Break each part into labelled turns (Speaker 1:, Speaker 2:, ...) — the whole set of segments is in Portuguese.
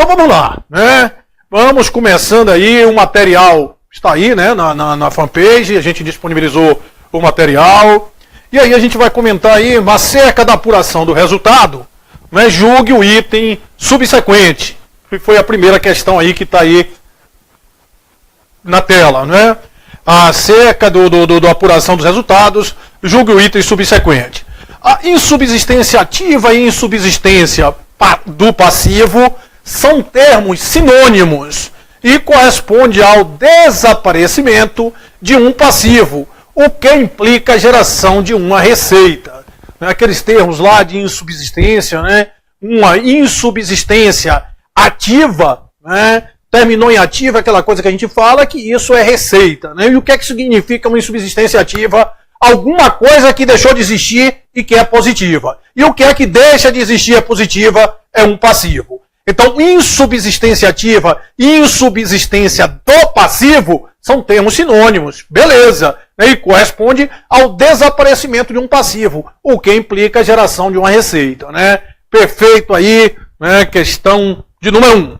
Speaker 1: Então vamos lá, né? Vamos começando aí, o material está aí, né, na fanpage, a gente disponibilizou o material. E aí a gente vai comentar aí, acerca da apuração do resultado, né, julgue o item subsequente. Que foi a primeira questão aí que está aí na tela, né? Acerca da apuração dos resultados, julgue o item subsequente. A insubsistência ativa e insubsistência do passivo são termos sinônimos e corresponde ao desaparecimento de um passivo, o que implica a geração de uma receita. Aqueles termos lá de insubsistência, né? Uma insubsistência ativa, né? Terminou em ativa, aquela coisa que a gente fala que isso é receita, né? E o que é que significa uma insubsistência ativa? Alguma coisa que deixou de existir e que é positiva. E o que é que deixa de existir e é positiva é um passivo. Então, insubsistência ativa e insubsistência do passivo são termos sinônimos, beleza, né? E corresponde ao desaparecimento de um passivo, o que implica a geração de uma receita, né? Perfeito aí, né? Questão de número 1.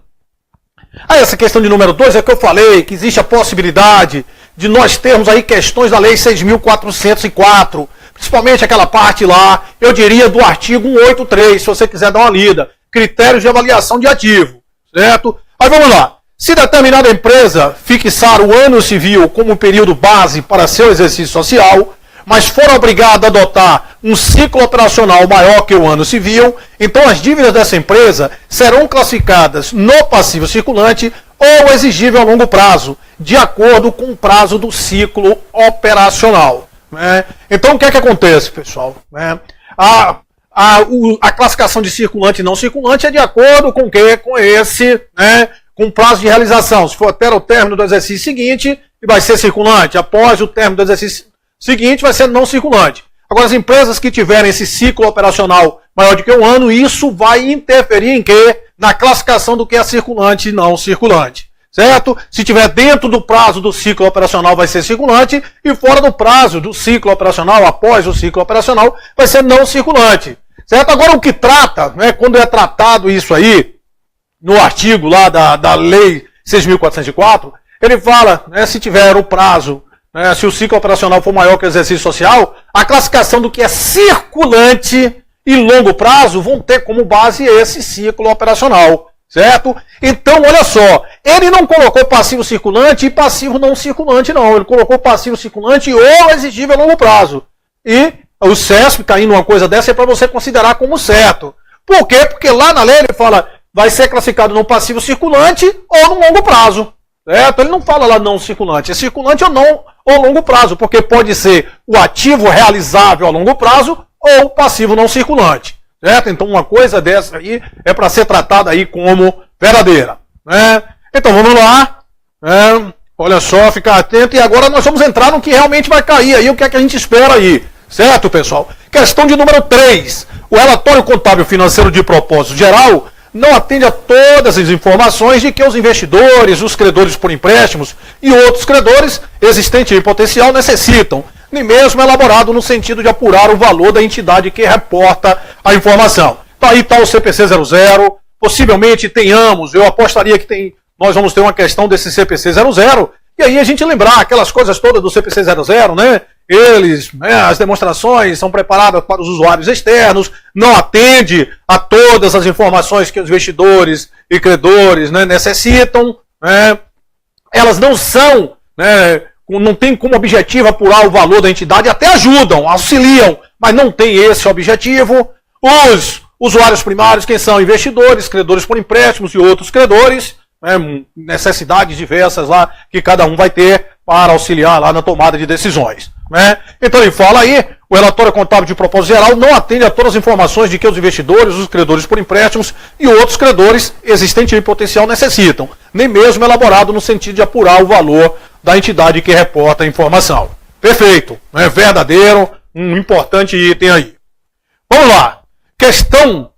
Speaker 1: Aí essa questão de número 2 é que eu falei que existe a possibilidade de nós termos aí questões da Lei 6.404, principalmente aquela parte lá, eu diria do artigo 183, se você quiser dar uma lida. Critérios de avaliação de ativo, certo? Aí vamos lá. Se determinada empresa fixar o ano civil como período base para seu exercício social, mas for obrigada a adotar um ciclo operacional maior que o ano civil, então as dívidas dessa empresa serão classificadas no passivo circulante ou exigível a longo prazo, de acordo com o prazo do ciclo operacional, né? Então o que é que acontece, pessoal? A classificação de circulante e não circulante é de acordo com o que? Com esse, né, com o prazo de realização. Se for até o término do exercício seguinte, vai ser circulante. Após o término do exercício seguinte, vai ser não circulante. Agora, as empresas que tiverem esse ciclo operacional maior do que um ano, isso vai interferir em quê? Na classificação do que é circulante e não circulante. Certo? Se tiver dentro do prazo do ciclo operacional, vai ser circulante, e fora do prazo do ciclo operacional, após o ciclo operacional, vai ser não circulante. Certo? Agora, o que trata, né, quando é tratado isso aí, no artigo lá da Lei 6.404, ele fala, né, se tiver o prazo, né, se o ciclo operacional for maior que o exercício social, a classificação do que é circulante e longo prazo vão ter como base esse ciclo operacional. Certo? Então, olha só, ele não colocou passivo circulante e passivo não circulante, não. Ele colocou passivo circulante ou exigível a longo prazo. E o CESP, caindo numa coisa dessa, é para você considerar como certo. Por quê? Porque lá na lei ele fala, vai ser classificado no passivo circulante ou no longo prazo. Certo? Ele não fala lá não circulante, é circulante ou não ou longo prazo, porque pode ser o ativo realizável a longo prazo ou passivo não circulante. Certo? Então uma coisa dessa aí é para ser tratada aí como verdadeira, né? Então vamos lá, né? Olha só, ficar atento, e agora nós vamos entrar no que realmente vai cair aí, o que é que a gente espera aí, certo, pessoal? Questão de número 3, o relatório contábil financeiro de propósito geral não atende a todas as informações de que os investidores, os credores por empréstimos e outros credores existentes em potencial necessitam, nem mesmo elaborado no sentido de apurar o valor da entidade que reporta a informação. Então aí está o CPC 00, possivelmente tenhamos, eu apostaria que nós vamos ter uma questão desse CPC 00, e aí a gente lembrar aquelas coisas todas do CPC 00, né? As demonstrações são preparadas para os usuários externos, não atende a todas as informações que os investidores e credores, né, necessitam, né? Elas não são, né, não tem como objetivo apurar o valor da entidade, até ajudam, auxiliam, mas não tem esse objetivo. Os usuários primários, quem são investidores, credores por empréstimos e outros credores, né, necessidades diversas lá que cada um vai ter para auxiliar lá na tomada de decisões, né? Então ele fala aí, o relatório contábil de propósito geral não atende a todas as informações de que os investidores, os credores por empréstimos e outros credores existentes em potencial necessitam, nem mesmo elaborado no sentido de apurar o valor da entidade que reporta a informação. Perfeito, né? Verdadeiro, um importante item aí. Vamos lá, questão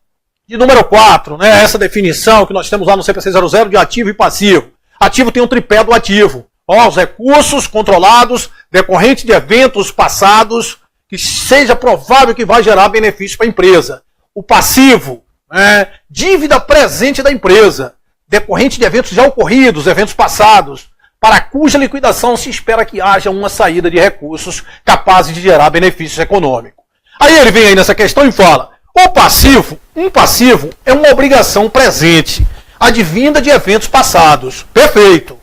Speaker 1: de número 4, né? Essa definição que nós temos lá no CPC 00 de ativo e passivo. Ativo tem um tripé do ativo. Os recursos controlados decorrentes de eventos passados que seja provável que vai gerar benefício para a empresa. O passivo, né? Dívida presente da empresa. decorrente de eventos já ocorridos, eventos passados, para cuja liquidação se espera que haja uma saída de recursos capazes de gerar benefícios econômicos. Aí ele vem aí nessa questão e fala, um passivo é uma obrigação presente, advinda de eventos passados. Perfeito.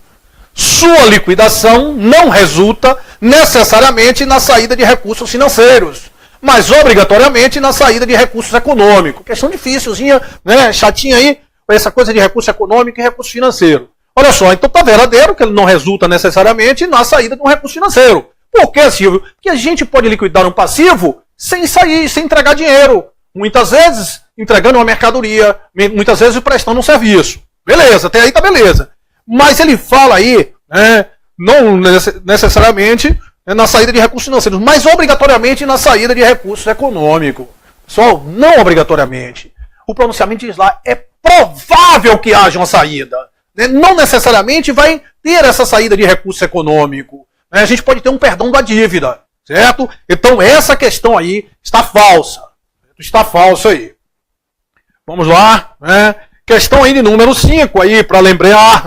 Speaker 1: Sua liquidação não resulta necessariamente na saída de recursos financeiros, mas obrigatoriamente na saída de recursos econômicos. Questão dificilzinha, né? Chatinha aí, essa coisa de recurso econômico e recurso financeiro. Olha só, então tá verdadeiro que ele não resulta necessariamente na saída de um recurso financeiro. Por que, Silvio? Porque a gente pode liquidar um passivo sem sair, sem entregar dinheiro. Muitas vezes entregando uma mercadoria, muitas vezes prestando um serviço. Beleza, até aí tá beleza. Mas ele fala aí, não necessariamente na saída de recursos financeiros, mas obrigatoriamente na saída de recursos econômicos. Pessoal, não obrigatoriamente. O pronunciamento diz lá, é provável que haja uma saída. Não necessariamente vai ter essa saída de recurso econômico. A gente pode ter um perdão da dívida, certo? Então essa questão aí está falsa. Está falsa aí. Vamos lá, Questão aí de número 5 aí, para lembrar,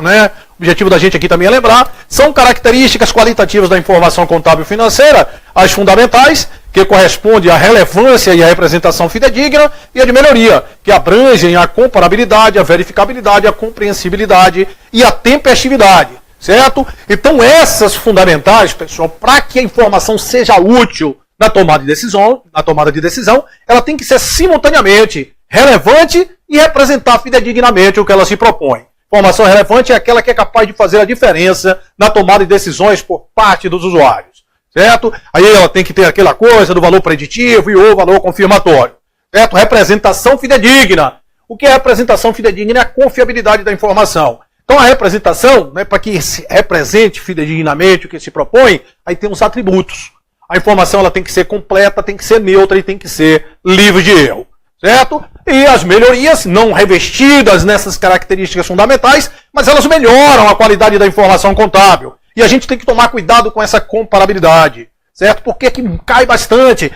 Speaker 1: O objetivo da gente aqui também é lembrar, são características qualitativas da informação contábil financeira, as fundamentais, que correspondem à relevância e à representação fidedigna, e a de melhoria, que abrangem a comparabilidade, a verificabilidade, a compreensibilidade e a tempestividade, certo? Então essas fundamentais, pessoal, para que a informação seja útil na tomada de decisão, ela tem que ser simultaneamente relevante e representar fidedignamente o que ela se propõe. Informação relevante é aquela que é capaz de fazer a diferença na tomada de decisões por parte dos usuários, certo? Aí ela tem que ter aquela coisa do valor preditivo e o valor confirmatório, certo? Representação fidedigna. O que é representação fidedigna? É a confiabilidade da informação. Então a representação, para que se represente fidedignamente o que se propõe, aí tem os atributos. A informação ela tem que ser completa, tem que ser neutra e tem que ser livre de erro. Certo? E as melhorias, não revestidas nessas características fundamentais, mas elas melhoram a qualidade da informação contábil. E a gente tem que tomar cuidado com essa comparabilidade, certo? Porque que cai bastante,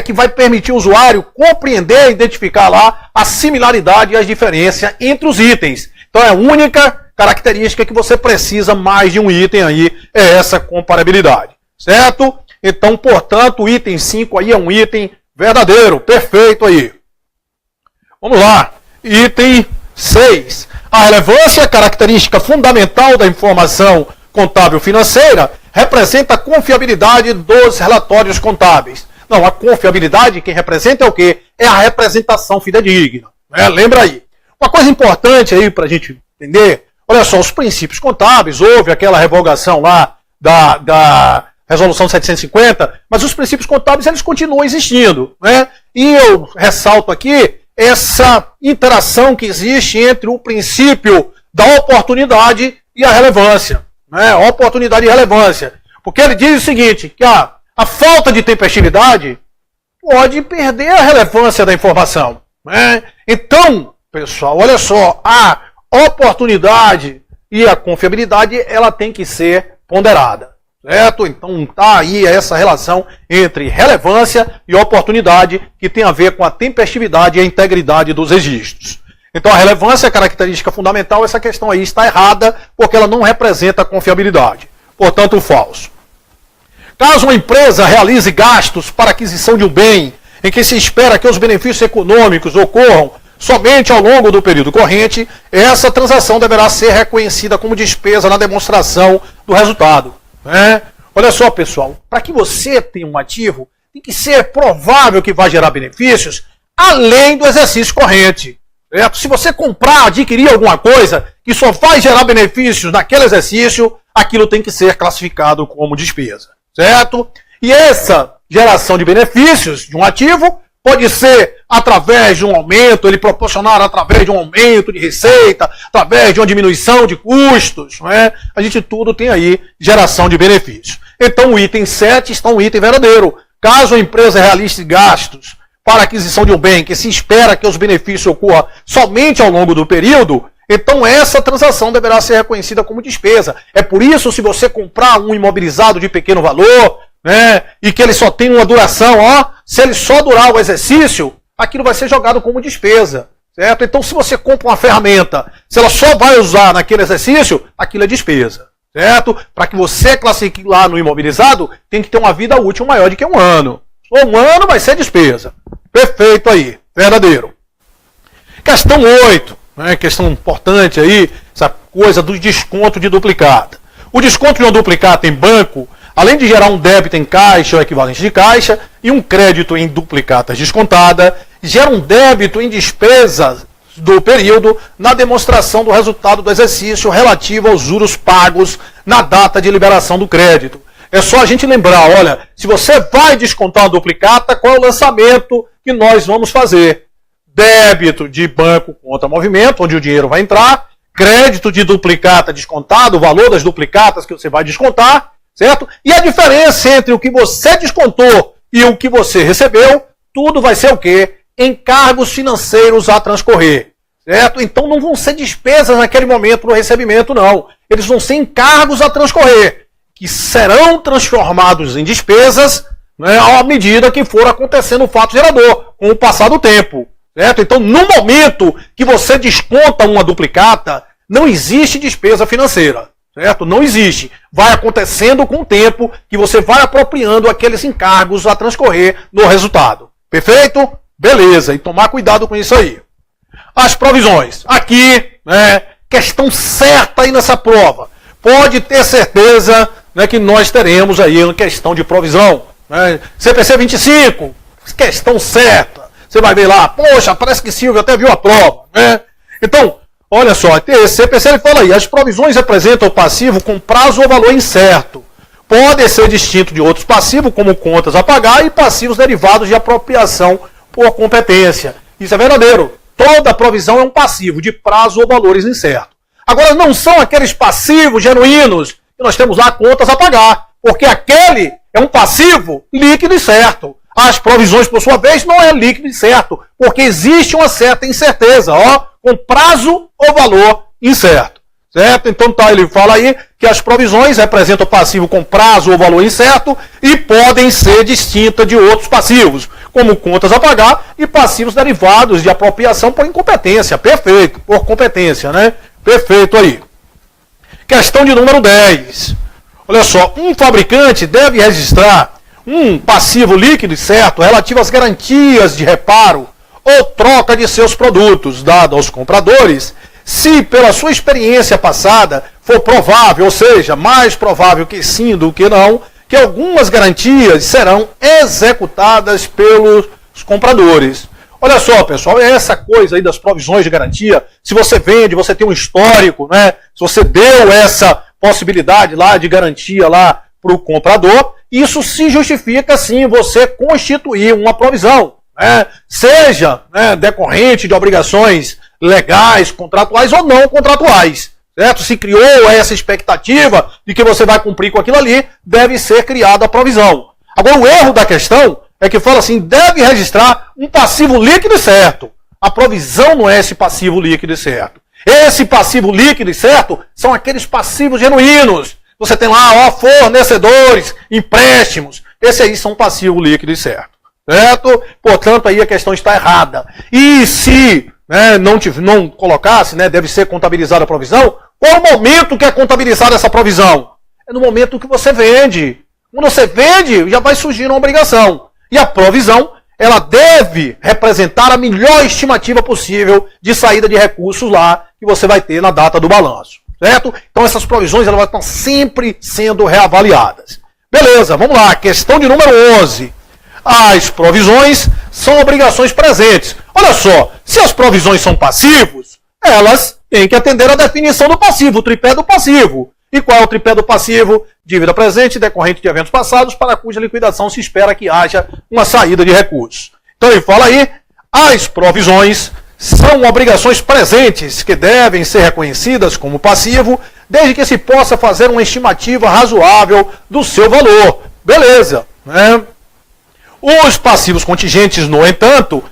Speaker 1: que vai permitir o usuário compreender e identificar lá a similaridade e as diferenças entre os itens. Então é a única característica que você precisa mais de um item aí, é essa comparabilidade, certo? Então, portanto, o item 5 aí é um item verdadeiro, perfeito aí. Vamos lá, item 6. A relevância, característica fundamental da informação contábil financeira, representa a confiabilidade dos relatórios contábeis. Não, a confiabilidade, quem representa é o quê? É a representação fidedigna. Lembra aí. Uma coisa importante aí para a gente entender, olha só, os princípios contábeis, houve aquela revogação lá da Resolução 750, mas os princípios contábeis eles continuam existindo. E eu ressalto aqui essa interação que existe entre o princípio da oportunidade e a relevância. Oportunidade e relevância. Porque ele diz o seguinte, que a falta de tempestividade pode perder a relevância da informação. Então, pessoal, olha só, a oportunidade e a confiabilidade ela tem que ser ponderada. Certo? Então está aí essa relação entre relevância e oportunidade que tem a ver com a tempestividade e a integridade dos registros. Então a relevância é a característica fundamental, essa questão aí está errada porque ela não representa a confiabilidade. Portanto, falso. Caso uma empresa realize gastos para aquisição de um bem em que se espera que os benefícios econômicos ocorram somente ao longo do período corrente, essa transação deverá ser reconhecida como despesa na demonstração do resultado. Olha só, pessoal, para que você tenha um ativo, tem que ser provável que vai gerar benefícios além do exercício corrente. Certo? Se você comprar, adquirir alguma coisa que só vai gerar benefícios naquele exercício, aquilo tem que ser classificado como despesa. Certo? E essa geração de benefícios de um ativo pode ser através de um aumento, ele proporcionar através de um aumento de receita, através de uma diminuição de custos. A gente tudo tem aí geração de benefícios. Então o item 7 está um item verdadeiro. Caso a empresa realize gastos para aquisição de um bem que se espera que os benefícios ocorram somente ao longo do período, então essa transação deverá ser reconhecida como despesa. É por isso, se você comprar um imobilizado de pequeno valor, e que ele só tem uma duração, se ele só durar o exercício, aquilo vai ser jogado como despesa, certo? Então, se você compra uma ferramenta, Se ela só vai usar naquele exercício, aquilo é despesa, certo? Para que você classifique lá no imobilizado, tem que ter uma vida útil maior do que 1 ano. Ou 1 ano vai ser despesa. Perfeito aí, verdadeiro. Questão 8, né, questão importante aí, essa coisa do desconto de duplicata. O desconto de uma duplicata em banco, além de gerar um débito em caixa ou equivalente de caixa e um crédito em duplicatas descontada, gera um débito em despesas do período na demonstração do resultado do exercício relativo aos juros pagos na data de liberação do crédito. É só a gente lembrar, olha, se você vai descontar uma duplicata, qual é o lançamento que nós vamos fazer? Débito de banco contra movimento, onde o dinheiro vai entrar, crédito de duplicata descontado, o valor das duplicatas que você vai descontar, certo? E a diferença entre o que você descontou e o que você recebeu, tudo vai ser o quê? Encargos financeiros a transcorrer, certo? Então não vão ser despesas naquele momento no recebimento, não. Eles vão ser encargos a transcorrer, que serão transformados em despesas, né, à medida que for acontecendo o fato gerador, com o passar do tempo, certo? Então, no momento que você desconta uma duplicata, não existe despesa financeira, certo? Não existe. Vai acontecendo com o tempo que você vai apropriando aqueles encargos a transcorrer no resultado. Perfeito? Beleza, e tomar cuidado com isso aí. As provisões. Aqui, né, questão certa aí nessa prova. Pode ter certeza, né, que nós teremos aí uma questão de provisão. Né? CPC 25, questão certa. Você vai ver lá, poxa, parece que Silvio até viu a prova. Né? Então, olha só, esse CPC ele fala aí, as provisões representam o passivo com prazo ou valor incerto. Podem ser distintos de outros passivos, como contas a pagar e passivos derivados de apropriação por competência. Isso é verdadeiro. Toda provisão é um passivo de prazo ou valores incertos. Agora, não são aqueles passivos genuínos que nós temos lá contas a pagar, porque aquele é um passivo líquido e certo. As provisões, por sua vez, não é líquido e certo, porque existe uma certa incerteza, ó, com prazo ou valor incerto. Certo? Então tá, ele fala aí que as provisões representam o passivo com prazo ou valor incerto e podem ser distintas de outros passivos, como contas a pagar e passivos derivados de apropriação por incompetência. Perfeito, por competência, né? Perfeito aí. Questão de número 10. Olha só, um fabricante deve registrar um passivo líquido e certo relativo às garantias de reparo ou troca de seus produtos, dado aos compradores, se pela sua experiência passada for provável, ou seja, mais provável que sim do que não, que algumas garantias serão executadas pelos compradores. Olha só, pessoal, é essa coisa aí das provisões de garantia. Se você vende, você tem um histórico, né? Se você deu essa possibilidade lá de garantia lá para o comprador, isso se justifica sim você constituir uma provisão, né? Seja, né, decorrente de obrigações legais, contratuais ou não contratuais, certo? Se criou essa expectativa de que você vai cumprir com aquilo ali, deve ser criada a provisão. Agora, o erro da questão é que fala assim, deve registrar um passivo líquido e certo. A provisão não é esse passivo líquido e certo. Esse passivo líquido e certo são aqueles passivos genuínos. Você tem lá, ó, fornecedores, empréstimos. Esse aí são passivo líquido e certo. Certo? Portanto, aí a questão está errada. E se, né, não colocasse, né, deve ser contabilizada a provisão, qual o momento que é contabilizada essa provisão? É no momento que você vende. Quando você vende, já vai surgir uma obrigação. E a provisão, ela deve representar a melhor estimativa possível de saída de recursos lá que você vai ter na data do balanço. Certo? Então essas provisões elas estão sempre sendo reavaliadas. Beleza, vamos lá. Questão de número 11. As provisões são obrigações presentes. Olha só, se as provisões são passivos, elas têm que atender à definição do passivo, o tripé do passivo. E qual é o tripé do passivo? Dívida presente decorrente de eventos passados para cuja liquidação se espera que haja uma saída de recursos. Então ele fala aí, as provisões são obrigações presentes que devem ser reconhecidas como passivo, desde que se possa fazer uma estimativa razoável do seu valor. Beleza, né? Os passivos contingentes, no entanto,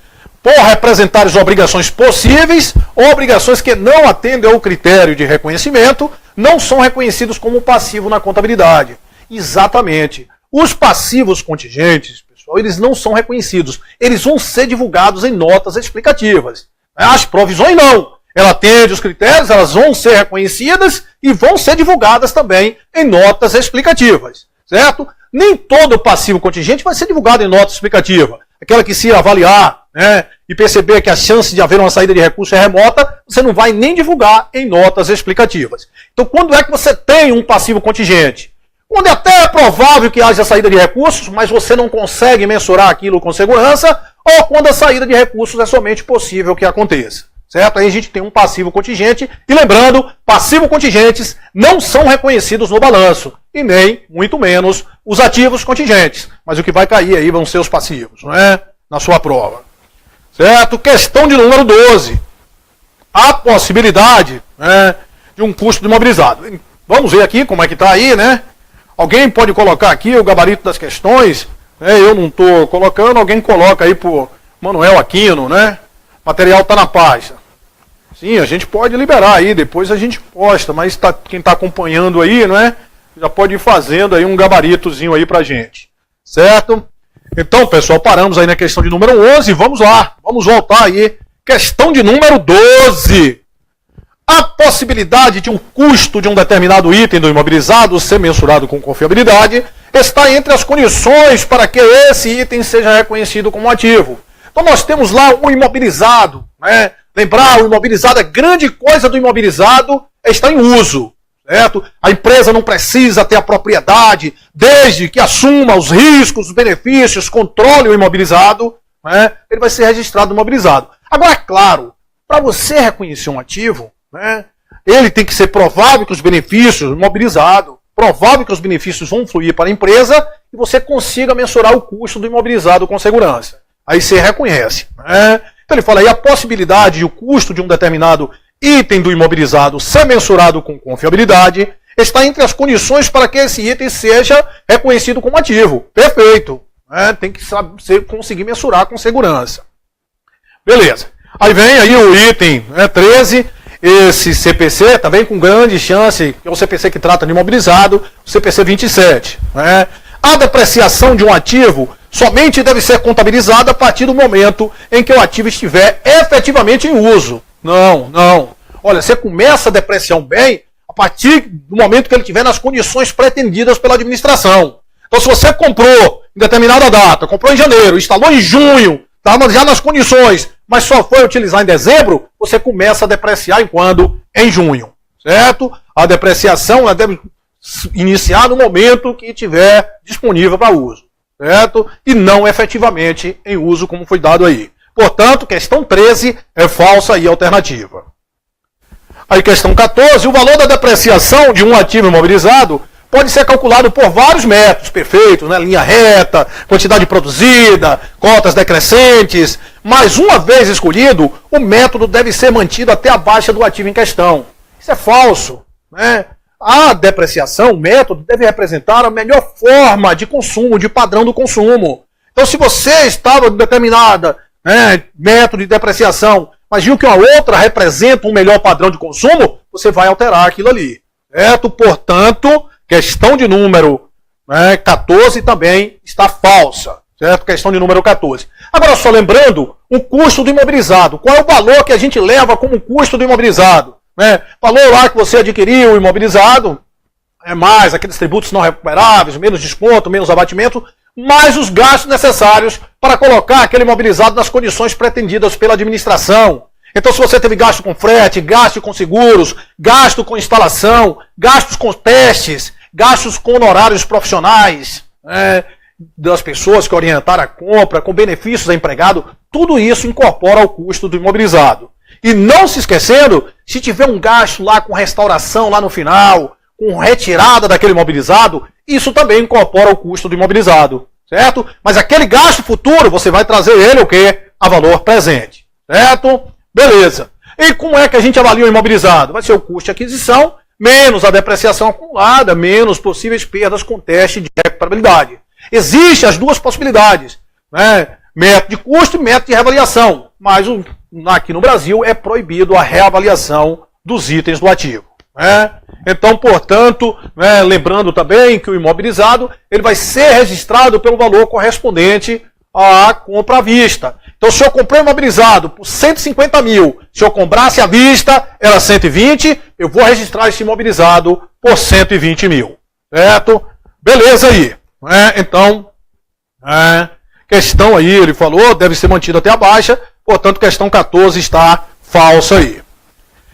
Speaker 1: por representar as obrigações possíveis ou obrigações que não atendem ao critério de reconhecimento, não são reconhecidos como passivo na contabilidade. Exatamente. Os passivos contingentes, pessoal, eles não são reconhecidos. Eles vão ser divulgados em notas explicativas. As provisões não. ela atende os critérios, elas vão ser reconhecidas e vão ser divulgadas também em notas explicativas, certo? Nem todo passivo contingente vai ser divulgado em nota explicativa. Aquela que se avaliar, né, e perceber que a chance de haver uma saída de recurso é remota, você não vai nem divulgar em notas explicativas. Então, quando é que você tem um passivo contingente? Quando até é provável que haja saída de recursos, mas você não consegue mensurar aquilo com segurança, ou quando a saída de recursos é somente possível que aconteça. Certo? Aí a gente tem um passivo contingente, e lembrando, passivos contingentes não são reconhecidos no balanço, e nem, muito menos, os ativos contingentes. Mas o que vai cair aí vão ser os passivos, não é? Na sua prova. Certo? Questão de número 12. A possibilidade, né, de um custo de imobilizado. Vamos ver aqui como é que está aí, né? Alguém pode colocar aqui o gabarito das questões, né? Eu não estou colocando, alguém coloca aí por Manuel Aquino, né? O material está na página. Sim, a gente pode liberar aí, depois a gente posta, mas quem está acompanhando aí, não é? Já pode ir fazendo aí um gabaritozinho aí pra gente. Certo? Então, pessoal, paramos aí na questão de número 11, vamos lá, vamos voltar aí. Questão de número 12. A possibilidade de um custo de um determinado item do imobilizado ser mensurado com confiabilidade está entre as condições para que esse item seja reconhecido como ativo. Então nós temos lá o imobilizado, né? Lembrar, o imobilizado, a grande coisa do imobilizado é estar em uso, certo? A empresa não precisa ter a propriedade, desde que assuma os riscos, os benefícios, controle o imobilizado, né? Ele vai ser registrado no imobilizado. Agora, claro, para você reconhecer um ativo, né, ele tem que ser provável que os benefícios, imobilizado, provável que os benefícios vão fluir para a empresa e você consiga mensurar o custo do imobilizado com segurança. Aí você reconhece, né? Então ele fala aí a possibilidade de o custo de um determinado item do imobilizado ser mensurado com confiabilidade está entre as condições para que esse item seja reconhecido como ativo. Perfeito. Né? Tem que saber, conseguir mensurar com segurança. Beleza. Aí vem aí o item, né, 13, esse CPC também com grande chance, que é o CPC que trata de imobilizado, o CPC 27. Né? A depreciação de um ativo somente deve ser contabilizada a partir do momento em que o ativo estiver efetivamente em uso. Não. Olha, você começa a depreciar um bem a partir do momento que ele estiver nas condições pretendidas pela administração. Então, se você comprou em determinada data, comprou em janeiro, instalou em junho, estava já nas condições, mas só foi utilizar em dezembro, você começa a depreciar em junho. Certo? A depreciação ela deve iniciar no momento que estiver disponível para uso. Certo? E não efetivamente em uso como foi dado aí. Portanto, questão 13 é falsa e alternativa. Aí questão 14, o valor da depreciação de um ativo imobilizado pode ser calculado por vários métodos perfeitos, né? Linha reta, quantidade produzida, cotas decrescentes, mas uma vez escolhido, o método deve ser mantido até a baixa do ativo em questão. Isso é falso, né? A depreciação, o método, deve representar a melhor forma de consumo, de padrão do consumo. Então, se você estava em determinada, né, método de depreciação, mas viu que uma outra representa um melhor padrão de consumo, você vai alterar aquilo ali. Certo? Portanto, questão de número, né, 14 também está falsa. Certo? Questão de número 14. Agora, só lembrando, o custo do imobilizado. Qual é o valor que a gente leva como custo do imobilizado? Né? Valor lá que você adquiriu o imobilizado, é mais aqueles tributos não recuperáveis, menos desconto, menos abatimento, mais os gastos necessários para colocar aquele imobilizado nas condições pretendidas pela administração. Então, se você teve gasto com frete, gasto com seguros, gasto com instalação, gastos com testes, gastos com honorários profissionais, né, das pessoas que orientaram a compra, com benefícios a empregado, tudo isso incorpora o custo do imobilizado. E não se esquecendo, se tiver um gasto lá com restauração lá no final, com retirada daquele imobilizado, isso também incorpora o custo do imobilizado, certo? Mas aquele gasto futuro, você vai trazer ele o quê? A valor presente, certo? Beleza. E como é que a gente avalia o imobilizado? Vai ser o custo de aquisição, menos a depreciação acumulada, menos possíveis perdas com teste de recuperabilidade. Existem as duas possibilidades, né? Método de custo e método de reavaliação, mas aqui no Brasil é proibido a reavaliação dos itens do ativo. Né? Então, portanto, né, lembrando também que o imobilizado ele vai ser registrado pelo valor correspondente à compra à vista. Então, se eu comprei imobilizado por 150 mil, se eu comprasse à vista, era 120, eu vou registrar esse imobilizado por 120 mil. Certo? Beleza aí. Então, questão aí, ele falou, deve ser mantida até a baixa, portanto, questão 14 está falsa aí.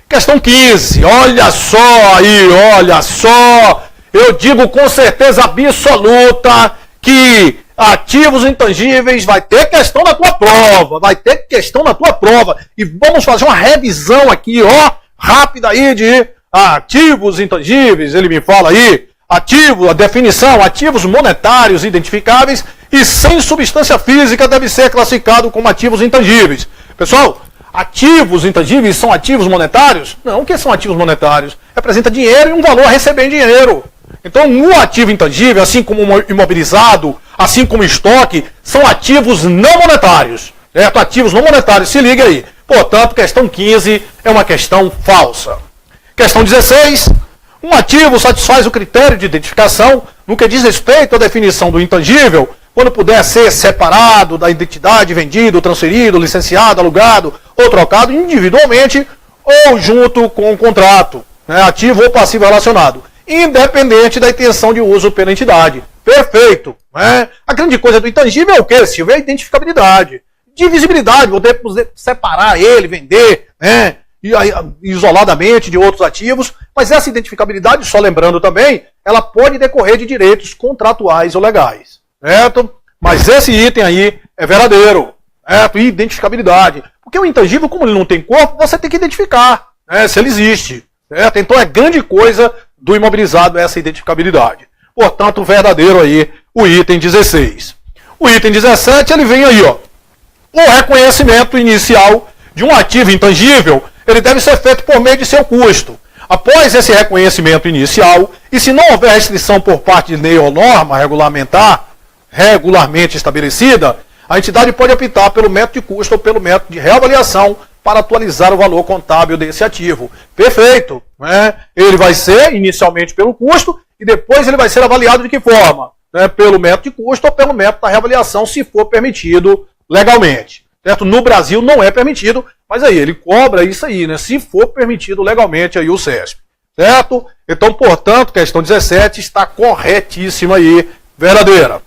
Speaker 1: Questão 15, olha só aí, olha só. Eu digo com certeza absoluta que ativos intangíveis vai ter questão na tua prova, vai ter questão na tua prova. E vamos fazer uma revisão aqui, ó, rápida aí de ativos intangíveis. Ele me fala aí, ativo, a definição, ativos monetários identificáveis e sem substância física deve ser classificado como ativos intangíveis. Pessoal, ativos intangíveis são ativos monetários? Não, o que são ativos monetários? Representa dinheiro e um valor a receber em dinheiro. Então, um ativo intangível, assim como imobilizado, assim como estoque, são ativos não monetários. Certo? Ativos não monetários, se liga aí. Portanto, questão 15 é uma questão falsa. Questão 16. Um ativo satisfaz o critério de identificação no que diz respeito à definição do intangível, quando puder ser separado da identidade, vendido, transferido, licenciado, alugado ou trocado individualmente ou junto com o contrato, ativo ou passivo relacionado, independente da intenção de uso pela entidade. Perfeito. A grande coisa do intangível é o quê, Silvio? É a identificabilidade. Divisibilidade, poder separar ele, vender, isoladamente de outros ativos, mas essa identificabilidade, só lembrando também, ela pode decorrer de direitos contratuais ou legais. Certo? Mas esse item aí é verdadeiro. Certo? Identificabilidade. Porque o intangível, como ele não tem corpo, você tem que identificar se ele existe. Certo? Então é grande coisa do imobilizado essa identificabilidade. Portanto, verdadeiro aí o item 16. O item 17, ele vem aí, ó. O reconhecimento inicial de um ativo intangível, ele deve ser feito por meio de seu custo. Após esse reconhecimento inicial, e se não houver restrição por parte de lei ou norma regularmente estabelecida, a entidade pode optar pelo método de custo ou pelo método de reavaliação para atualizar o valor contábil desse ativo. Perfeito. Ele vai ser inicialmente pelo custo e depois ele vai ser avaliado de que forma? Pelo método de custo ou pelo método da reavaliação, se for permitido legalmente. Certo? No Brasil não é permitido, mas aí ele cobra isso aí, se for permitido legalmente aí o CESP. Certo? Então, portanto, questão 17 está corretíssima aí, verdadeira.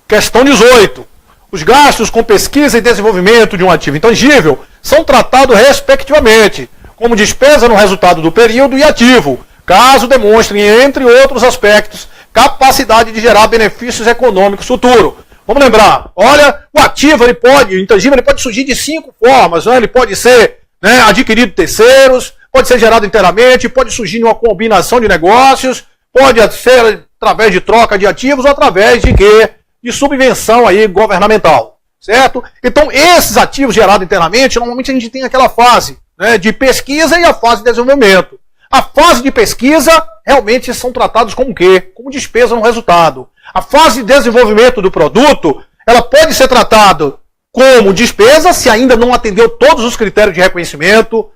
Speaker 1: Questão 18. Os gastos com pesquisa e desenvolvimento de um ativo intangível são tratados respectivamente como despesa no resultado do período e ativo, caso demonstrem, entre outros aspectos, capacidade de gerar benefícios econômicos futuros. Vamos lembrar, olha, o ativo, o intangível, ele pode surgir de 5 formas. Ele pode ser adquirido de terceiros, pode ser gerado inteiramente, pode surgir em uma combinação de negócios, pode ser através de troca de ativos ou através de quê? De subvenção aí governamental, certo? Então, esses ativos gerados internamente, normalmente a gente tem aquela fase de pesquisa e a fase de desenvolvimento. A fase de pesquisa, realmente, são tratados como o quê? Como despesa no resultado. A fase de desenvolvimento do produto, ela pode ser tratada como despesa, se ainda não atendeu todos os critérios de reconhecimento,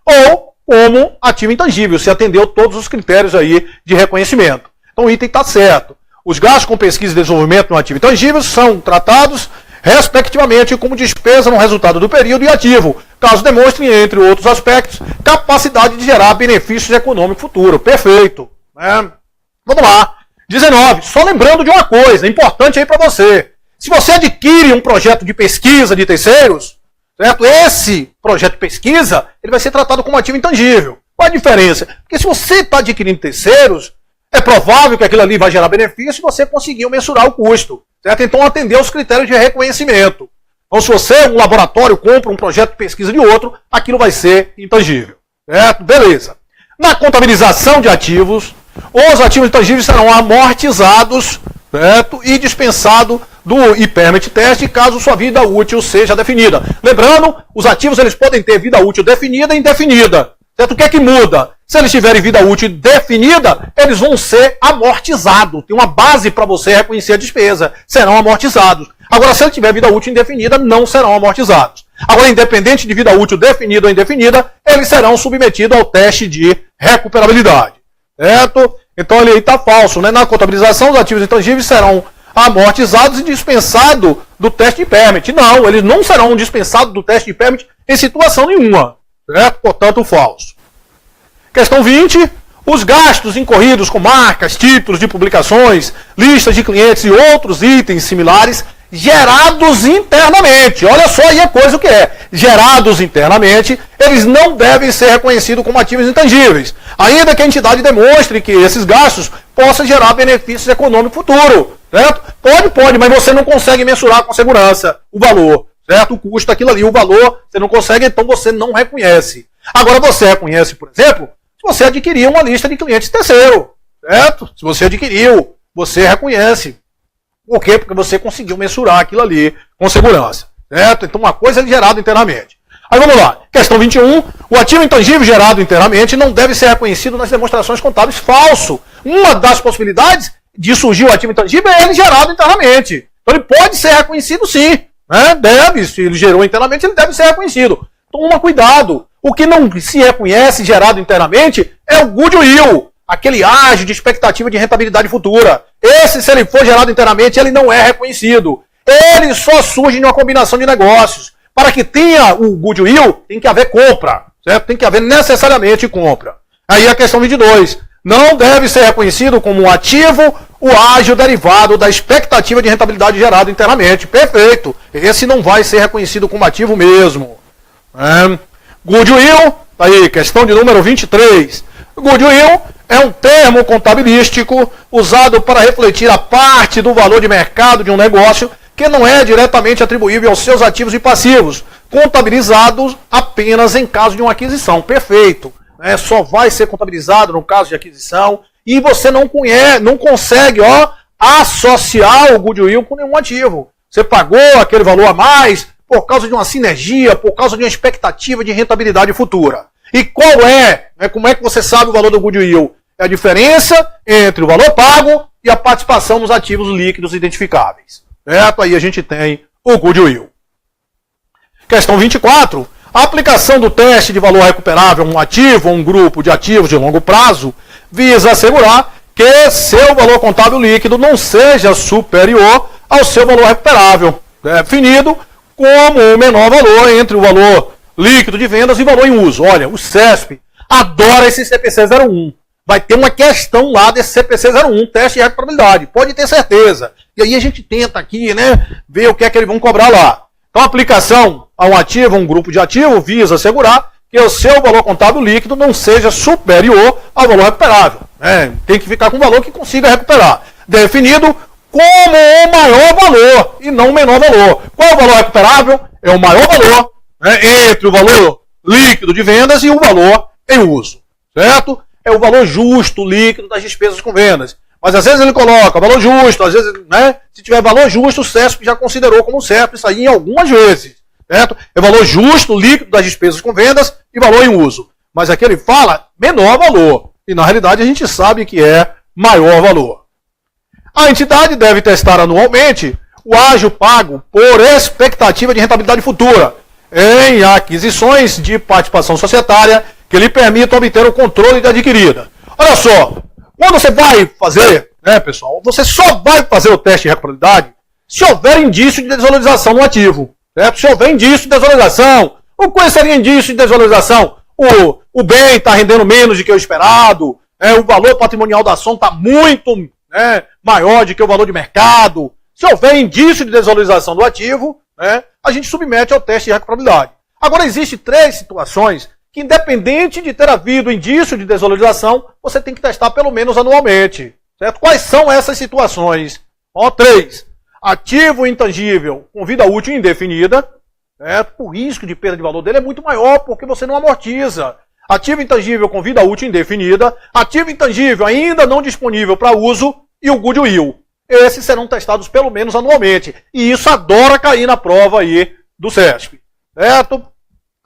Speaker 1: ou como ativo intangível, se atendeu todos os critérios aí de reconhecimento. Então, o item está certo. Os gastos com pesquisa e desenvolvimento no ativo intangível são tratados, respectivamente, como despesa no resultado do período e ativo, caso demonstrem, entre outros aspectos, capacidade de gerar benefícios econômicos futuros. Perfeito. Vamos lá. 19. Só lembrando de uma coisa, importante aí para você. Se você adquire um projeto de pesquisa de terceiros, certo? Esse projeto de pesquisa, ele vai ser tratado como ativo intangível. Qual a diferença? Porque se você está adquirindo terceiros, é provável que aquilo ali vai gerar benefício e você conseguiu mensurar o custo. Certo? Então, atender aos critérios de reconhecimento. Então, se você, um laboratório, compra um projeto de pesquisa de outro, aquilo vai ser intangível. Certo? Beleza. Na contabilização de ativos, os ativos intangíveis serão amortizados, certo? E dispensados do impairment test, caso sua vida útil seja definida. Lembrando, os ativos eles podem ter vida útil definida e indefinida. Certo? O que é que muda? Se eles tiverem vida útil definida, eles vão ser amortizados. Tem uma base para você reconhecer a despesa. Serão amortizados. Agora, se ele tiver vida útil indefinida, não serão amortizados. Agora, independente de vida útil definida ou indefinida, eles serão submetidos ao teste de recuperabilidade. Certo? Então, ele aí está falso. Na contabilização, os ativos intangíveis serão amortizados e dispensados do teste de impairment. Não, eles não serão dispensados do teste de impairment em situação nenhuma. Certo? Portanto, falso. Questão 20. Os gastos incorridos com marcas, títulos de publicações, listas de clientes e outros itens similares gerados internamente. Olha só aí a coisa que é. Gerados internamente, eles não devem ser reconhecidos como ativos intangíveis, ainda que a entidade demonstre que esses gastos possam gerar benefícios econômicos futuros. Certo? Pode, mas você não consegue mensurar com segurança o valor. Certo? O custo daquilo ali, o valor, você não consegue, então você não reconhece. Agora você reconhece, por exemplo, se você adquirir uma lista de clientes terceiro, certo? Se você adquiriu, você reconhece. Por quê? Porque você conseguiu mensurar aquilo ali com segurança, certo? Então uma coisa é gerada internamente. Aí vamos lá. Questão 21. O ativo intangível gerado internamente não deve ser reconhecido nas demonstrações contábeis. Falso. Uma das possibilidades de surgir o ativo intangível é ele gerado internamente. Então ele pode ser reconhecido sim. Né? Deve, se ele gerou internamente, ele deve ser reconhecido. Toma cuidado. O que não se reconhece gerado internamente é o goodwill, aquele ágio de expectativa de rentabilidade futura. Esse, se ele for gerado internamente, ele não é reconhecido. Ele só surge em uma combinação de negócios. Para que tenha o goodwill, tem que haver compra. Certo? Tem que haver necessariamente compra. Aí a questão 22. Não deve ser reconhecido como um ativo o ágio derivado da expectativa de rentabilidade gerado internamente. Perfeito. Esse não vai ser reconhecido como ativo mesmo. Goodwill, aí, questão de número 23. Goodwill é um termo contabilístico usado para refletir a parte do valor de mercado de um negócio que não é diretamente atribuível aos seus ativos e passivos, contabilizados apenas em caso de uma aquisição. Perfeito. Só vai ser contabilizado no caso de aquisição e você não consegue associar o goodwill com nenhum ativo. Você pagou aquele valor a mais por causa de uma sinergia, por causa de uma expectativa de rentabilidade futura. E qual é? Como é que você sabe o valor do goodwill? É a diferença entre o valor pago e a participação nos ativos líquidos identificáveis. Certo? Aí a gente tem o goodwill. Questão 24. A aplicação do teste de valor recuperável a um ativo ou um grupo de ativos de longo prazo visa assegurar que seu valor contábil líquido não seja superior ao seu valor recuperável, definido como o menor valor entre o valor líquido de vendas e valor em uso. Olha, o CESP adora esse CPC 01. Vai ter uma questão lá desse CPC 01, teste de recuperabilidade. Pode ter certeza. E aí a gente tenta aqui, ver o que é que eles vão cobrar lá. Então, a aplicação a um ativo, um grupo de ativos, visa assegurar que o seu valor contábil líquido não seja superior ao valor recuperável. Tem que ficar com um valor que consiga recuperar. Definido como o maior valor e não o menor valor. Qual é o valor recuperável? É o maior valor entre o valor líquido de vendas e o valor em uso. Certo? É o valor justo líquido das despesas com vendas. Mas às vezes ele coloca valor justo, às vezes, se tiver valor justo, o CESP já considerou como certo isso aí em algumas vezes. Certo? É valor justo líquido das despesas com vendas e valor em uso. Mas aqui ele fala menor valor. E na realidade a gente sabe que é maior valor. A entidade deve testar anualmente o ágio pago por expectativa de rentabilidade futura em aquisições de participação societária que lhe permitam obter o controle da adquirida. Olha só, quando você vai fazer, pessoal, você só vai fazer o teste de recuperabilidade se houver indício de desvalorização no ativo. Certo? Se houver indício de desvalorização, o que seria indício de desvalorização? O bem está rendendo menos do que o esperado, o valor patrimonial da ação está muito maior do que o valor de mercado. Se houver indício de desvalorização do ativo, a gente submete ao teste de recuperabilidade. Agora, existem 3 situações que, independente de ter havido indício de desvalorização, você tem que testar pelo menos anualmente. Certo? Quais são essas situações? 3. Ativo intangível com vida útil indefinida. Certo? O risco de perda de valor dele é muito maior porque você não amortiza. Ativo intangível com vida útil indefinida. Ativo intangível ainda não disponível para uso. E o goodwill. Esses serão testados pelo menos anualmente. E isso adora cair na prova aí do CESP. Certo?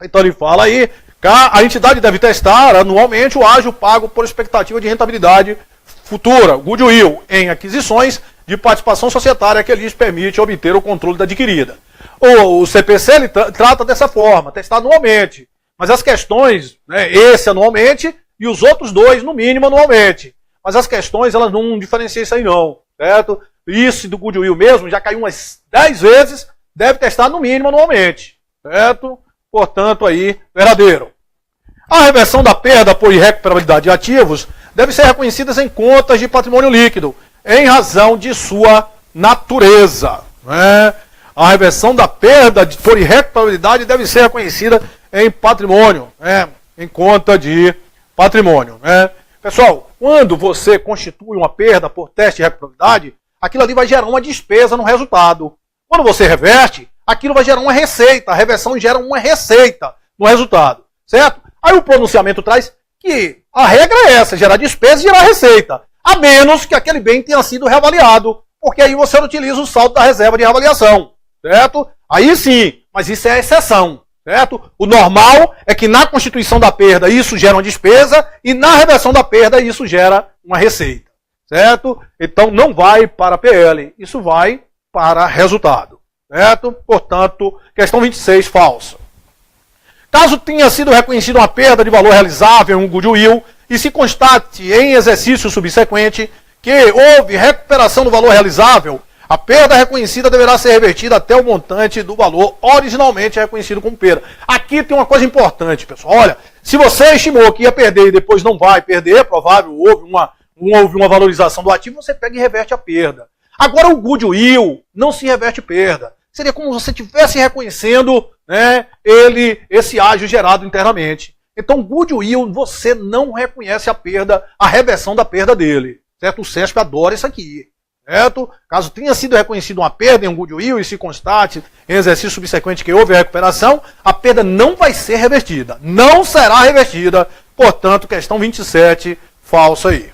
Speaker 1: Então ele fala aí que a entidade deve testar anualmente o ágio pago por expectativa de rentabilidade futura, goodwill, em aquisições de participação societária que lhes permite obter o controle da adquirida. O CPC ele trata dessa forma, testar anualmente. Mas as questões, esse anualmente e os outros 2, no mínimo, anualmente. Mas as questões, elas não diferenciam isso aí não, certo? isso do goodwill mesmo, já caiu umas 10 vezes, deve testar no mínimo anualmente, certo? Portanto, aí, verdadeiro. A reversão da perda por irrecuperabilidade de ativos deve ser reconhecida em contas de patrimônio líquido, em razão de sua natureza. Né? A reversão da perda por irrecuperabilidade deve ser reconhecida em patrimônio, né? Em conta de patrimônio. Né? Pessoal, quando você constitui uma perda por teste de recuperabilidade, aquilo ali vai gerar uma despesa no resultado. Quando você reverte, aquilo vai gerar uma receita. A reversão gera uma receita no resultado. Certo? Aí o pronunciamento traz que a regra é essa, gerar despesa e gerar receita. A menos que aquele bem tenha sido reavaliado, porque aí você utiliza o saldo da reserva de reavaliação. Certo? Aí sim, mas isso é a exceção. Certo? O normal é que na constituição da perda isso gera uma despesa e na reversão da perda isso gera uma receita. Certo? Então não vai para PL, isso vai para resultado. Certo? Portanto, questão 26, falsa. Caso tenha sido reconhecida uma perda de valor realizável em um goodwill e se constate em exercício subsequente que houve recuperação do valor realizável, a perda reconhecida deverá ser revertida até o montante do valor originalmente reconhecido como perda. Aqui tem uma coisa importante, pessoal. Olha, se você estimou que ia perder e depois não vai perder, é provável, houve uma valorização do ativo, você pega e reverte a perda. Agora o goodwill não se reverte perda. Seria como se você estivesse reconhecendo, né, esse ágio gerado internamente. Então, goodwill, você não reconhece a perda, a reversão da perda dele. Certo? O SESP adora isso aqui. Certo? Caso tenha sido reconhecida uma perda em um goodwill e se constate em exercício subsequente que houve a recuperação, a perda não vai ser revertida. Não será revertida. Portanto, questão 27, falsa aí.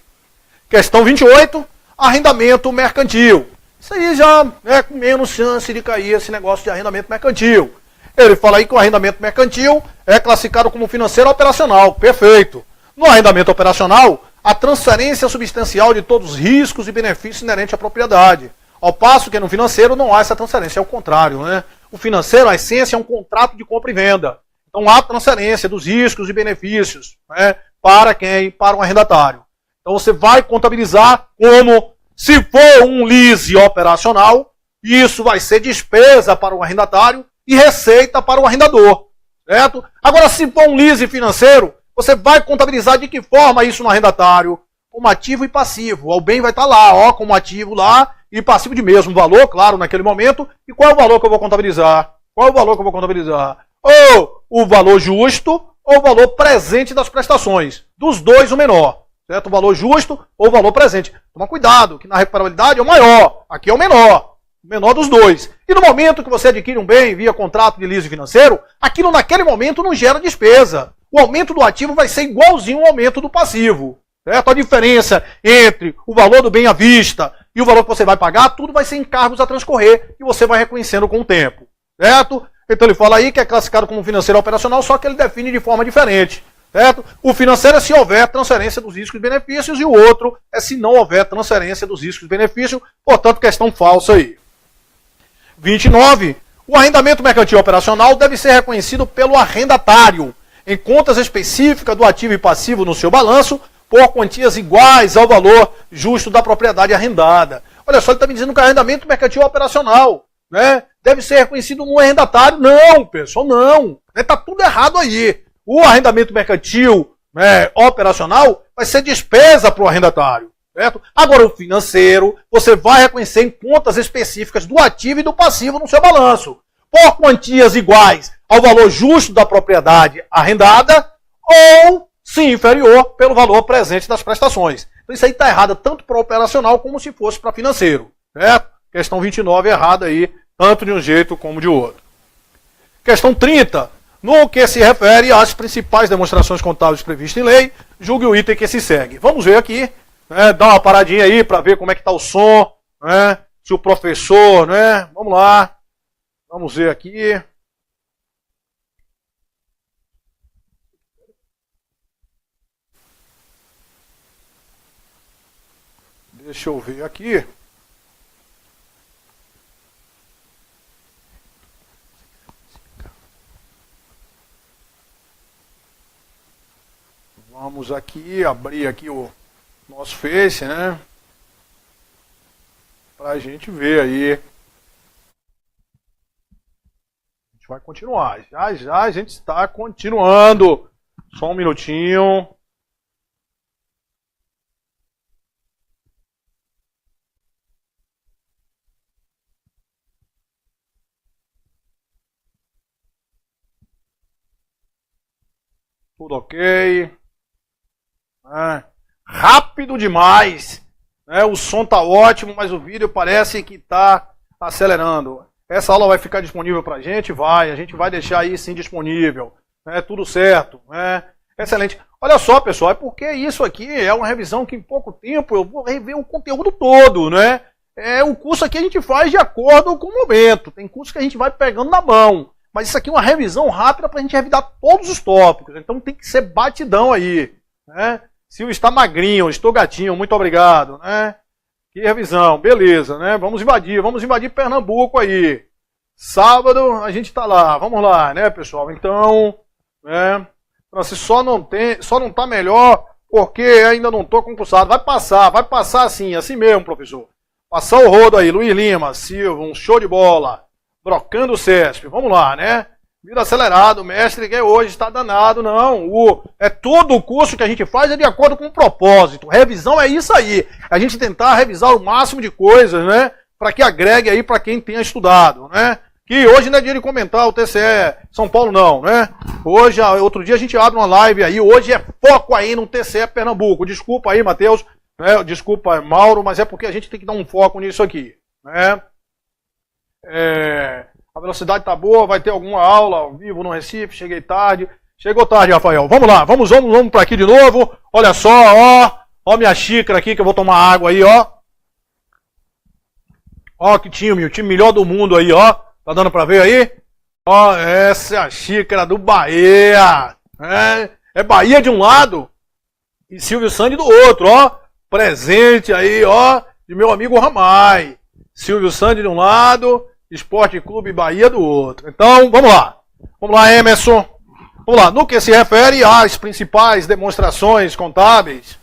Speaker 1: Questão 28, arrendamento mercantil. Isso aí já é com menos chance de cair esse negócio de arrendamento mercantil. Ele fala aí que o arrendamento mercantil é classificado como financeiro operacional. Perfeito. No arrendamento operacional, a transferência substancial de todos os riscos e benefícios inerentes à propriedade. Ao passo que no financeiro não há essa transferência, é o contrário. Né? O financeiro, a essência, é um contrato de compra e venda. Então há transferência dos riscos e benefícios, né, para quem? Para um arrendatário. Então você vai contabilizar como, se for um lease operacional, isso vai ser despesa para o arrendatário e receita para o arrendador. Certo? Agora, se for um lease financeiro, você vai contabilizar de que forma isso no arrendatário? Como ativo e passivo. O bem vai estar lá, ó, como ativo lá e passivo de mesmo valor, claro, naquele momento. E qual é o valor que eu vou contabilizar? Qual é o valor que eu vou contabilizar? Ou o valor justo ou o valor presente das prestações. Dos dois, o menor. Certo? O valor justo ou o valor presente. Toma cuidado, que na recuperabilidade é o maior. Aqui é o menor. O menor dos dois. E no momento que você adquire um bem via contrato de leasing financeiro, aquilo naquele momento não gera despesa. O aumento do ativo vai ser igualzinho ao aumento do passivo. Certo? A diferença entre o valor do bem à vista e o valor que você vai pagar, tudo vai ser encargos a transcorrer e você vai reconhecendo com o tempo. Certo? Então ele fala aí que é classificado como financeiro operacional, só que ele define de forma diferente. Certo? O financeiro é se houver transferência dos riscos e benefícios e o outro é se não houver transferência dos riscos e benefícios. Portanto, questão falsa aí. 29. O arrendamento mercantil operacional deve ser reconhecido pelo arrendatário em contas específicas do ativo e passivo no seu balanço por quantias iguais ao valor justo da propriedade arrendada. Olha só, ele está me dizendo que o arrendamento mercantil operacional, né, deve ser reconhecido no arrendatário. Não, pessoal, não. Está tudo errado aí. O arrendamento mercantil, né, operacional vai ser despesa para o arrendatário. Certo? Agora, o financeiro, você vai reconhecer em contas específicas do ativo e do passivo no seu balanço, por quantias iguais ao valor justo da propriedade arrendada ou, se inferior, pelo valor presente das prestações. Então isso aí está errado tanto para o operacional como se fosse para financeiro. Certo? Questão 29 é errada aí, tanto de um jeito como de outro. Questão 30. No que se refere às principais demonstrações contábeis previstas em lei, julgue o item que se segue. Vamos ver aqui. Dá uma paradinha aí para ver como é que está o som, né? Se o professor, né? Vamos lá. Vamos ver aqui. Deixa eu ver aqui. Vamos aqui abrir aqui o nosso Face, né? Pra gente ver aí. A gente vai continuar. Já já a gente está continuando. Só um minutinho. Tudo ok. Rápido demais. O som tá ótimo, mas o vídeo parece que tá acelerando. Essa aula vai ficar disponível pra gente? Vai. A gente vai deixar aí sim disponível. Tudo certo. Excelente. Olha só, pessoal, é porque isso aqui é uma revisão que em pouco tempo eu vou rever o conteúdo todo, né? O curso aqui a gente faz de acordo com o momento. Tem curso que a gente vai pegando na mão. Mas isso aqui é uma revisão rápida para a gente revisar todos os tópicos. Então tem que ser batidão aí. Né? Silvio está magrinho, estou gatinho, muito obrigado. Né? Que revisão, beleza. Né? Vamos invadir Pernambuco aí. Sábado a gente está lá, vamos lá, né, pessoal? Então, só não está melhor porque ainda não estou concursado. Vai passar assim mesmo, professor. Passar o rodo aí, Luiz Lima, Silvio, um show de bola. Brocando o CESP, vamos lá, né? Vida acelerado, mestre, que hoje está danado, não. Todo o curso que a gente faz é de acordo com o propósito. Revisão é isso aí. A gente tentar revisar o máximo de coisas, né? Para que agregue aí para quem tenha estudado, né? Que hoje não é dia de comentar o TCE São Paulo, não, né? Outro dia a gente abre uma live aí. Hoje é foco aí no TCE Pernambuco. Desculpa aí, Matheus. Desculpa, Mauro, mas é porque a gente tem que dar um foco nisso aqui, né? A velocidade tá boa, vai ter alguma aula ao vivo no Recife, cheguei tarde. Chegou tarde, Rafael. Vamos lá, vamos para aqui de novo. Olha só, ó minha xícara aqui que eu vou tomar água aí, ó. Ó que time, o time melhor do mundo aí, ó. Tá dando para ver aí? Ó, essa é a xícara do Bahia. É Bahia de um lado e Silvio Santos do outro, ó. Presente aí, ó, de meu amigo Ramai. Silvio Santos de um lado, Esporte Clube Bahia do outro. Então, vamos lá. Vamos lá, Emerson. Vamos lá. No que se refere às principais demonstrações contábeis,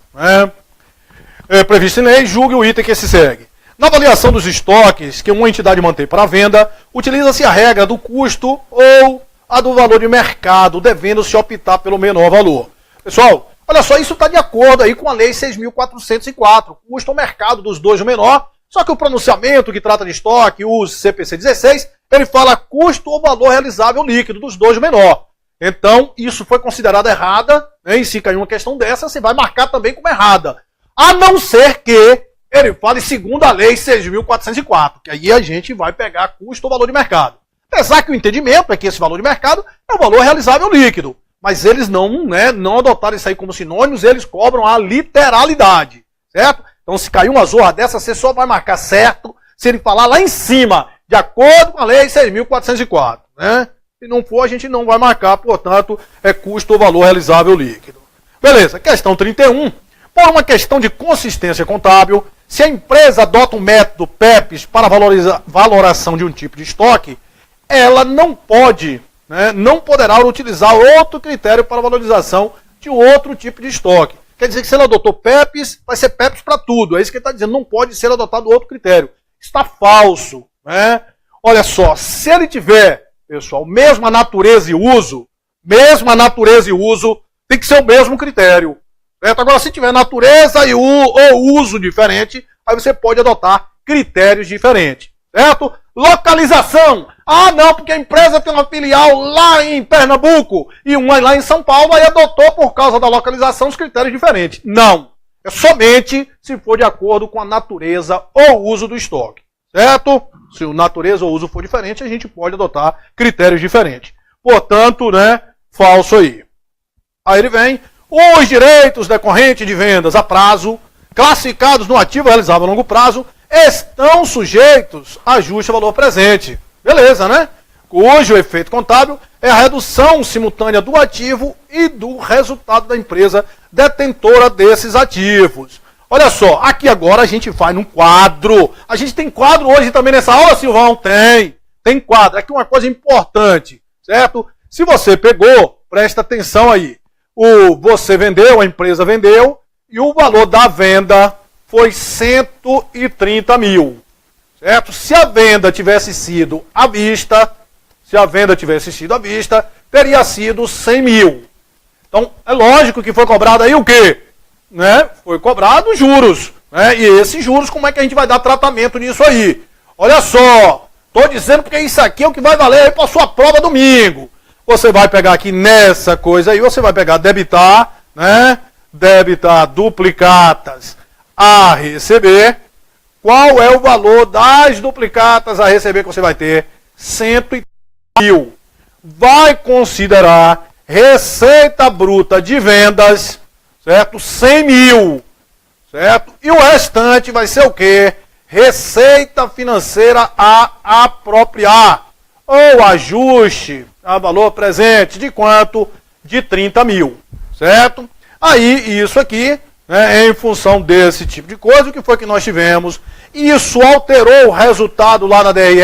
Speaker 1: previsto em lei, julgue o item que se segue. Na avaliação dos estoques que uma entidade mantém para venda, utiliza-se a regra do custo ou a do valor de mercado, devendo-se optar pelo menor valor. Pessoal, olha só, isso está de acordo aí com a Lei 6.404. Custo ou mercado dos dois o menor. Só que o pronunciamento que trata de estoque, o CPC 16, ele fala custo ou valor realizável líquido dos dois menor. Então, isso foi considerado errada, né? E se cair uma questão dessa, você vai marcar também como errada. A não ser que ele fale segundo a lei 6.404, que aí a gente vai pegar custo ou valor de mercado. Apesar que o entendimento é que esse valor de mercado é o valor realizável líquido. Mas eles não adotaram isso aí como sinônimos, eles cobram a literalidade, certo? Então, se cair uma zorra dessa, você só vai marcar certo se ele falar lá em cima, de acordo com a lei 6.404. Né? Se não for, a gente não vai marcar, portanto, é custo ou valor realizável líquido. Beleza, questão 31. Por uma questão de consistência contábil, se a empresa adota um método PEPs para valoração de um tipo de estoque, ela não poderá utilizar outro critério para valorização de outro tipo de estoque. Quer dizer que se ele adotou PEPs, vai ser PEPs para tudo. É isso que ele está dizendo, não pode ser adotado outro critério. Está falso. Né? Olha só, se ele tiver, pessoal, mesma natureza e uso, tem que ser o mesmo critério. Certo? Agora, se tiver natureza ou uso diferente, aí você pode adotar critérios diferentes. Certo? Localização. Ah, não, porque a empresa tem uma filial lá em Pernambuco e uma lá em São Paulo, aí adotou por causa da localização os critérios diferentes. Não. É somente se for de acordo com a natureza ou uso do estoque. Certo? Se a natureza ou uso for diferente, a gente pode adotar critérios diferentes. Portanto, falso aí. Aí ele vem. Os direitos decorrentes de vendas a prazo, classificados no ativo realizável a longo prazo, estão sujeitos a ajuste a valor presente. Beleza, né? Cujo efeito contábil é a redução simultânea do ativo e do resultado da empresa detentora desses ativos. Olha só, aqui agora a gente vai num quadro. A gente tem quadro hoje também nessa aula, Silvão? Tem quadro. Aqui uma coisa importante, certo? Se você pegou, presta atenção aí. Você vendeu, a empresa vendeu, e o valor da venda foi 130 mil. certo? Se a venda tivesse sido à vista, teria sido 100 mil. Então, é lógico que foi cobrado aí o quê? Né? Foi cobrado juros. Né? E esses juros, como é que a gente vai dar tratamento nisso aí? Olha só, estou dizendo porque isso aqui é o que vai valer aí para a sua prova domingo. Você vai pegar aqui nessa coisa aí, você vai pegar debitar, né? Debitar duplicatas a receber. Qual é o valor das duplicatas a receber que você vai ter? 130 mil. Vai considerar receita bruta de vendas, certo? 100 mil, certo? E o restante vai ser o quê? Receita financeira a apropriar. Ou ajuste a valor presente de quanto? De 30 mil, certo? Aí, isso aqui, né, em função desse tipo de coisa, o que foi que nós tivemos? Isso alterou o resultado lá na DRE,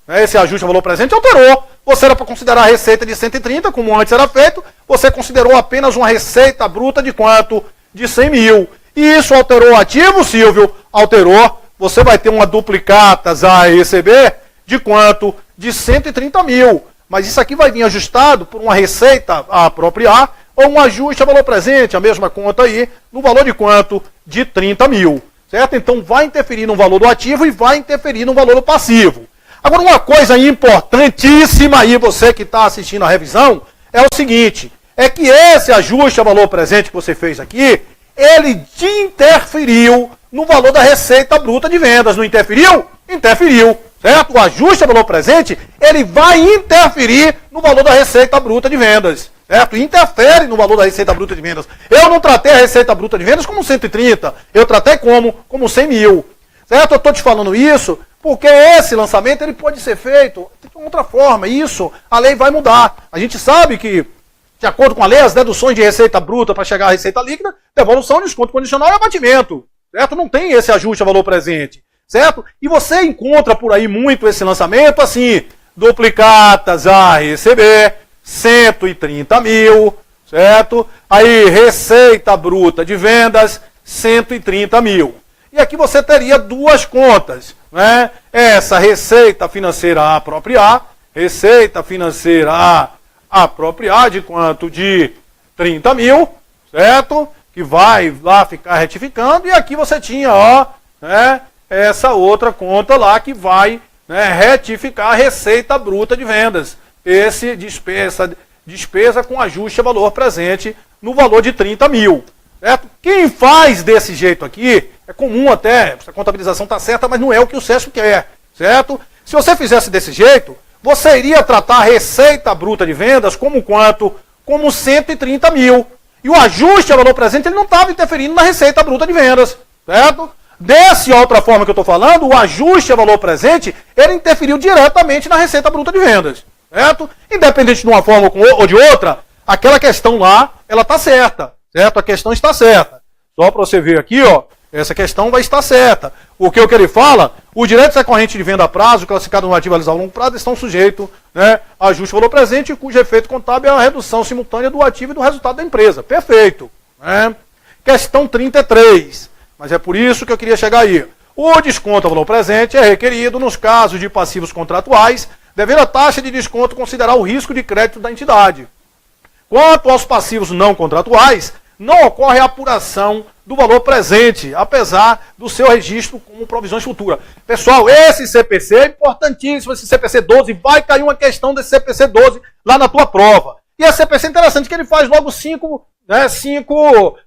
Speaker 1: né, esse ajuste a valor presente alterou. Você era para considerar a receita de 130, como antes era feito, você considerou apenas uma receita bruta de quanto? De 100 mil. E isso alterou o ativo, Silvio? Alterou. Você vai ter uma duplicatas a receber de quanto? De 130 mil. Mas isso aqui vai vir ajustado por uma receita a apropriar ou um ajuste a valor presente, a mesma conta aí, no valor de quanto? De 30 mil. Certo? Então vai interferir no valor do ativo e vai interferir no valor do passivo. Agora, uma coisa importantíssima aí, você que está assistindo a revisão, é o seguinte, é que esse ajuste a valor presente que você fez aqui, ele interferiu no valor da receita bruta de vendas. Não interferiu? Interferiu. Certo? O ajuste a valor presente, ele vai interferir no valor da receita bruta de vendas. Certo? Interfere no valor da receita bruta de vendas. Eu não tratei a receita bruta de vendas como 130, eu tratei como 100 mil. Certo? Eu estou te falando isso porque esse lançamento ele pode ser feito de outra forma. Isso, a lei vai mudar. A gente sabe que, de acordo com a lei, as deduções de receita bruta para chegar à receita líquida, devolução, desconto condicional e abatimento. Certo? Não tem esse ajuste a valor presente. Certo? E você encontra por aí muito esse lançamento assim, duplicatas a receber, 130 mil, certo? Aí, receita bruta de vendas, 130 mil. E aqui você teria duas contas, né? Essa receita financeira a apropriar, receita financeira a apropriar de quanto? De 30 mil, certo? Que vai lá ficar retificando. E aqui você tinha, ó, né, essa outra conta lá que vai, né, retificar a receita bruta de vendas. Esse despesa com ajuste a valor presente no valor de 30 mil. Certo? Quem faz desse jeito aqui, é comum até, essa contabilização está certa, mas não é o que o Sesco quer. Certo? Se você fizesse desse jeito, você iria tratar a receita bruta de vendas como quanto? Como 130 mil. E o ajuste a valor presente ele não estava interferindo na receita bruta de vendas. Certo? Dessa outra forma que eu estou falando, o ajuste a valor presente, ele interferiu diretamente na receita bruta de vendas. Certo? Independente de uma forma ou de outra, aquela questão lá, ela está certa. Certo? A questão está certa. Só para você ver aqui, ó, essa questão vai estar certa. O que ele fala, os direitos recorrentes de venda a prazo, classificados no ativo realizado a longo prazo, estão sujeitos, né, a ajuste valor presente, cujo efeito contábil é a redução simultânea do ativo e do resultado da empresa. Perfeito. Né? Questão 33. Mas é por isso que eu queria chegar aí. O desconto a valor presente é requerido nos casos de passivos contratuais, devendo a taxa de desconto considerar o risco de crédito da entidade. Quanto aos passivos não contratuais, não ocorre a apuração do valor presente, apesar do seu registro como provisões futuras. Pessoal, esse CPC é importantíssimo, esse CPC 12, vai cair uma questão desse CPC 12 lá na tua prova. E esse CPC é interessante que ele faz logo 5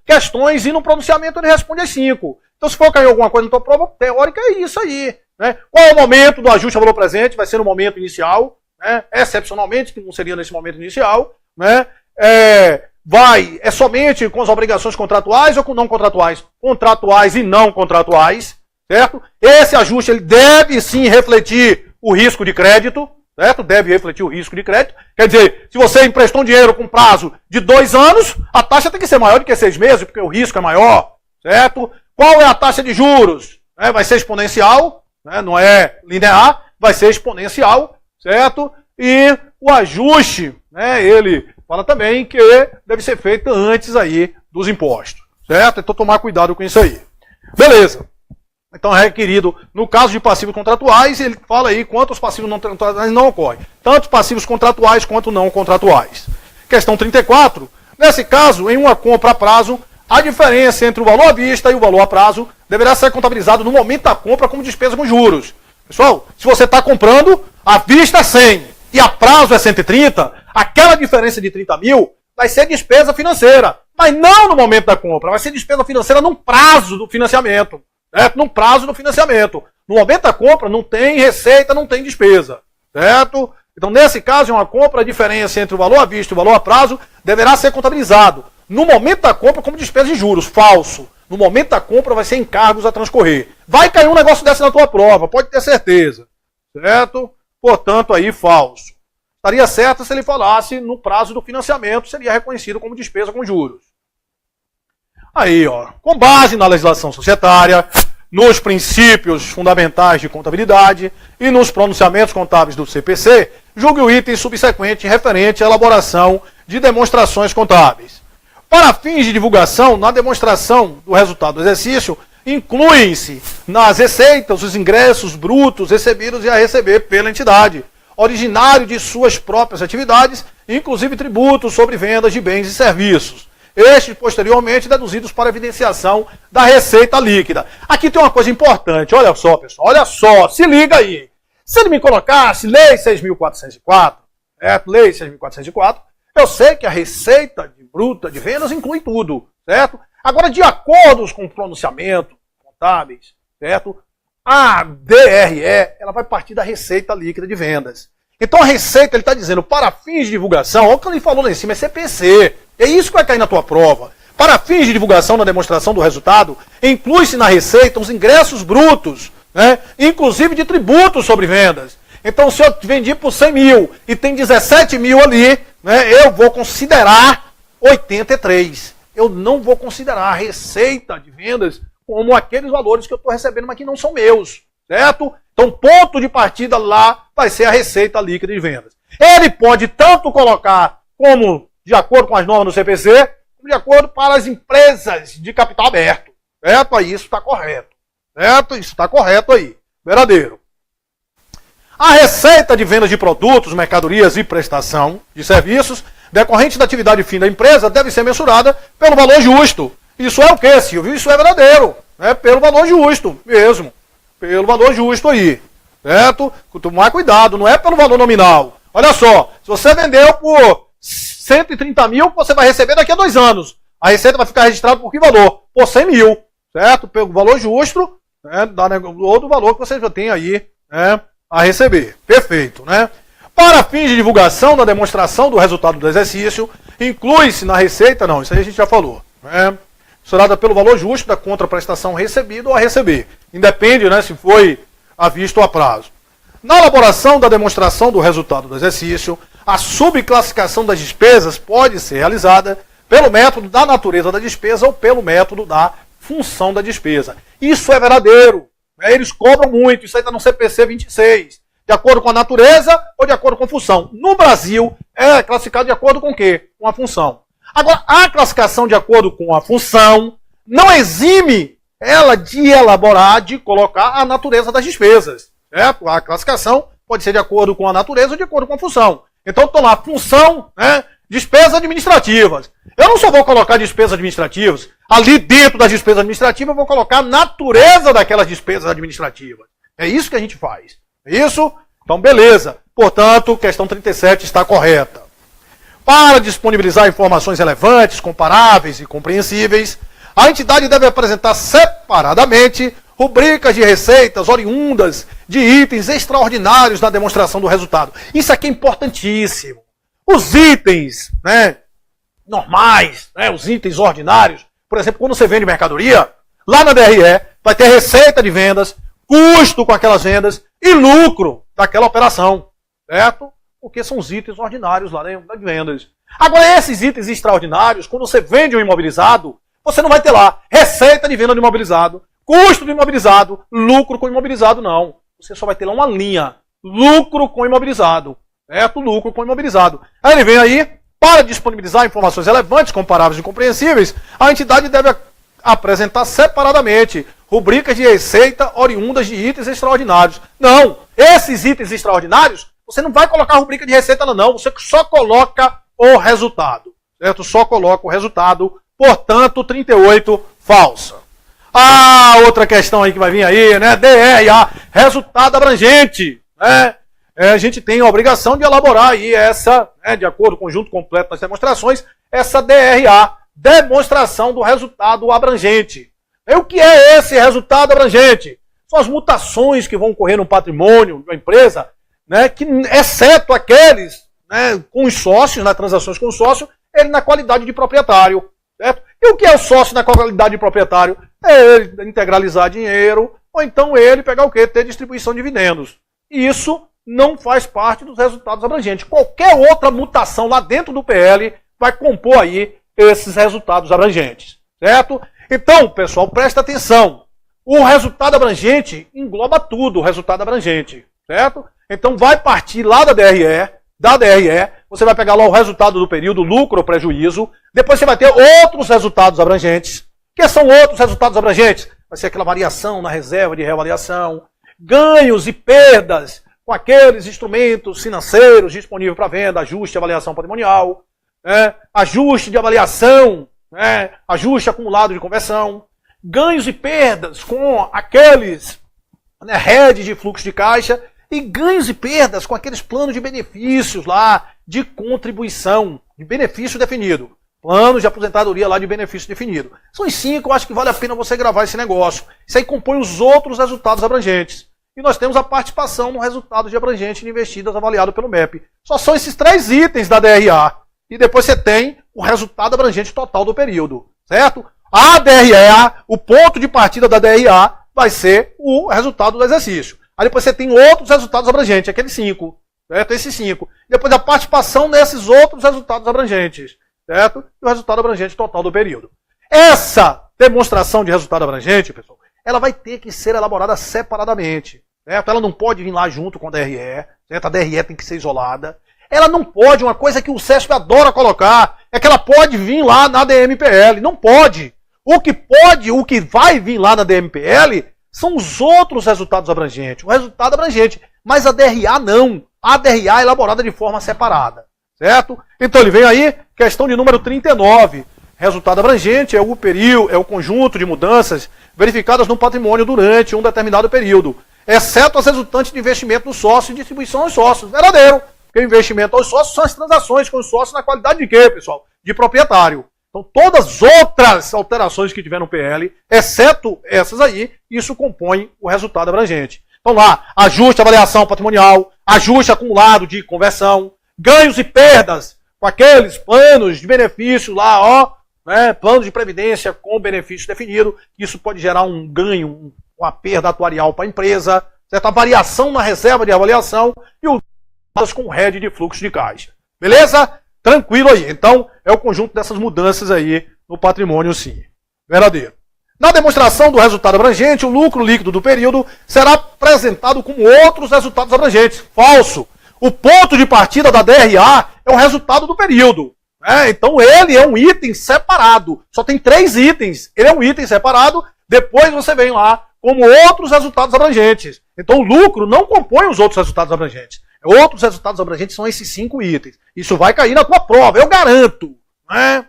Speaker 1: questões e no pronunciamento ele responde as 5. Então se for cair alguma coisa na tua prova teórica, é isso aí. Né? Qual é o momento do ajuste a valor presente? Vai ser no momento inicial, né? Excepcionalmente, que não seria nesse momento inicial, né? É somente com as obrigações contratuais ou com não contratuais? Contratuais e não contratuais, certo? Esse ajuste ele deve sim refletir o risco de crédito, certo? Deve refletir o risco de crédito. Quer dizer, se você emprestou um dinheiro com prazo de 2 anos, a taxa tem que ser maior do que 6 meses, porque o risco é maior, certo? Qual é a taxa de juros? Vai ser exponencial, né? Não é linear, vai ser exponencial, certo? E o ajuste, né, ele fala também que deve ser feito antes aí dos impostos, certo? Então tomar cuidado com isso aí. Beleza. Então é requerido, no caso de passivos contratuais, ele fala aí quantos passivos não contratuais não ocorrem. Tanto passivos contratuais quanto não contratuais. Questão 34. Nesse caso, em uma compra a prazo, a diferença entre o valor à vista e o valor a prazo deverá ser contabilizado no momento da compra como despesa com juros. Pessoal, se você está comprando, a vista é 100 e a prazo é 130, aquela diferença de 30 mil vai ser despesa financeira. Mas não no momento da compra, vai ser despesa financeira no prazo do financiamento. Certo? No prazo do financiamento. No momento da compra não tem receita, não tem despesa. Certo? Então, nesse caso, em uma compra, a diferença entre o valor à vista e o valor a prazo deverá ser contabilizado no momento da compra como despesa de juros. Falso. No momento da compra vai ser encargos a transcorrer. Vai cair um negócio desse na tua prova, pode ter certeza. Certo? Portanto, aí, falso. Estaria certo se ele falasse no prazo do financiamento, seria reconhecido como despesa com juros. Aí, ó, com base na legislação societária, nos princípios fundamentais de contabilidade e nos pronunciamentos contábeis do CPC, julgue o item subsequente referente à elaboração de demonstrações contábeis. Para fins de divulgação, na demonstração do resultado do exercício, incluem-se nas receitas os ingressos brutos recebidos e a receber pela entidade, originário de suas próprias atividades, inclusive tributos sobre vendas de bens e serviços. Estes, posteriormente, deduzidos para evidenciação da receita líquida. Aqui tem uma coisa importante, olha só, pessoal, olha só, se liga aí. Se ele me colocasse Lei 6.404, certo? Lei 6.404, eu sei que a receita bruta de vendas inclui tudo, certo? Agora, de acordo com o pronunciamento contábeis, certo? A DRE, ela vai partir da receita líquida de vendas. Então a receita, ele está dizendo, para fins de divulgação, olha o que ele falou lá em cima, é CPC. É isso que vai cair na tua prova. Para fins de divulgação na demonstração do resultado, inclui-se na receita os ingressos brutos, né? Inclusive de tributos sobre vendas. Então, se eu vendi por 100 mil e tem 17 mil ali, né, eu vou considerar 83. Eu não vou considerar a receita de vendas como aqueles valores que eu estou recebendo, mas que não são meus, certo? Então, ponto de partida lá vai ser a receita líquida de vendas. Ele pode tanto colocar como de acordo com as normas do CPC, como de acordo para as empresas de capital aberto, certo? Aí isso está correto, certo? Isso está correto aí, verdadeiro. A receita de vendas de produtos, mercadorias e prestação de serviços decorrente da atividade fim da empresa deve ser mensurada pelo valor justo. Isso é o quê, Silvio? Isso é verdadeiro, né? Pelo valor justo mesmo. Pelo valor justo aí, certo? Tomar cuidado, não é pelo valor nominal. Olha só, se você vendeu por 130 mil, você vai receber daqui a 2 anos. A receita vai ficar registrada por que valor? Por 100 mil, certo? Pelo valor justo, né? Do valor que você já tem aí, né, a receber. Perfeito, né? Para fins de divulgação da demonstração do resultado do exercício, inclui-se na receita, não, isso aí a gente já falou, né? Mensurada pelo valor justo da contraprestação recebida ou a receber. Independe, né, se foi a vista ou a prazo. Na elaboração da demonstração do resultado do exercício, a subclassificação das despesas pode ser realizada pelo método da natureza da despesa ou pelo método da função da despesa. Isso é verdadeiro. Né? Eles cobram muito. Isso aí está no CPC 26. De acordo com a natureza ou de acordo com a função. No Brasil, é classificado de acordo com o quê? Com a função. Agora, a classificação de acordo com a função não exime ela de elaborar, de colocar a natureza das despesas. Certo? A classificação pode ser de acordo com a natureza ou de acordo com a função. Então, estou lá, função, né? Despesas administrativas. Eu não só vou colocar despesas administrativas, ali dentro das despesas administrativas, eu vou colocar a natureza daquelas despesas administrativas. É isso que a gente faz. É isso? Então, beleza. Portanto, questão 37 está correta. Para disponibilizar informações relevantes, comparáveis e compreensíveis, a entidade deve apresentar separadamente rubricas de receitas oriundas de itens extraordinários na demonstração do resultado. Isso aqui é importantíssimo. Os itens, né, normais, né, os itens ordinários, por exemplo, quando você vende mercadoria, lá na DRE vai ter receita de vendas, custo com aquelas vendas e lucro daquela operação, certo? Porque são os itens ordinários lá de vendas. Agora, esses itens extraordinários, quando você vende um imobilizado, você não vai ter lá receita de venda de imobilizado, custo do imobilizado, lucro com imobilizado, não. Você só vai ter lá uma linha, lucro com imobilizado, certo? Lucro com imobilizado. Aí ele vem aí, para disponibilizar informações relevantes, comparáveis e compreensíveis, a entidade deve apresentar separadamente rubricas de receita oriundas de itens extraordinários. Não, esses itens extraordinários, você não vai colocar rubrica de receita não, você só coloca o resultado, certo? Só coloca o resultado, portanto, 38, falsa. Outra questão aí que vai vir aí, né? DRA, resultado abrangente, né? A gente tem a obrigação de elaborar aí essa, né, de acordo com o conjunto completo das demonstrações, essa DRA, demonstração do resultado abrangente. E o que é esse resultado abrangente? São as mutações que vão ocorrer no patrimônio de uma empresa, né, que, exceto aqueles, né, com os sócios, nas transações com o sócio, ele na qualidade de proprietário. Certo? E o que é o sócio na qualidade de proprietário? É ele integralizar dinheiro, ou então ele pegar o quê? Ter distribuição de dividendos. E isso não faz parte dos resultados abrangentes. Qualquer outra mutação lá dentro do PL vai compor aí esses resultados abrangentes. Certo? Então, pessoal, presta atenção. O resultado abrangente engloba tudo, o resultado abrangente. Certo? Então vai partir lá da DRE, você vai pegar lá o resultado do período, lucro ou prejuízo, depois você vai ter outros resultados abrangentes. O que são outros resultados abrangentes? Vai ser aquela variação na reserva de reavaliação, ganhos e perdas com aqueles instrumentos financeiros disponíveis para venda, ajuste de avaliação patrimonial, né? Ajuste de avaliação, né? Ajuste acumulado de conversão, ganhos e perdas com aqueles, né, rede de fluxo de caixa, e ganhos e perdas com aqueles planos de benefícios lá, de contribuição, de benefício definido. Planos de aposentadoria lá de benefício definido. São os 5, eu acho que vale a pena você gravar esse negócio. Isso aí compõe os outros resultados abrangentes. E nós temos a participação no resultado de abrangente de investidas avaliado pelo MEP. Só são esses 3 itens da DRA. E depois você tem o resultado abrangente total do período. Certo? A DRA, o ponto de partida da DRA, vai ser o resultado do exercício. Aí depois você tem outros resultados abrangentes, aqueles 5. Certo? Esses 5. Depois a participação nesses outros resultados abrangentes. Certo? E o resultado abrangente total do período. Essa demonstração de resultado abrangente, pessoal, ela vai ter que ser elaborada separadamente. Certo? Ela não pode vir lá junto com a DRE. Certo? A DRE tem que ser isolada. Ela não pode, uma coisa que o CESP adora colocar, é que ela pode vir lá na DMPL. Não pode. O que pode, o que vai vir lá na DMPL são os outros resultados abrangentes. O resultado abrangente. Mas a DRA não. A DRA é elaborada de forma separada. Certo? Então ele vem aí, questão de número 39. Resultado abrangente é o período, é o conjunto de mudanças verificadas no patrimônio durante um determinado período, exceto as resultantes de investimento do sócio e distribuição aos sócios. Verdadeiro. Porque o investimento aos sócios são as transações com os sócios na qualidade de quê, pessoal? De proprietário. Então todas as outras alterações que tiver no PL, exceto essas aí, isso compõe o resultado abrangente. Então lá, ajuste, avaliação patrimonial, ajuste acumulado de conversão, ganhos e perdas com aqueles planos de benefício lá, ó, né, plano de previdência com benefício definido, isso pode gerar um ganho, uma perda atuarial para a empresa, certa variação na reserva de avaliação e o com rede de fluxo de caixa. Beleza? Tranquilo aí. Então, é o conjunto dessas mudanças aí no patrimônio, sim. Verdadeiro. Na demonstração do resultado abrangente, o lucro líquido do período será apresentado como outros resultados abrangentes. Falso. O ponto de partida da DRA é o resultado do período. Então, ele é um item separado. Só tem 3 itens. Ele é um item separado. Depois você vem lá como outros resultados abrangentes. Então, o lucro não compõe os outros resultados abrangentes. Outros resultados abrangentes são esses 5 itens. Isso vai cair na tua prova, eu garanto. Né?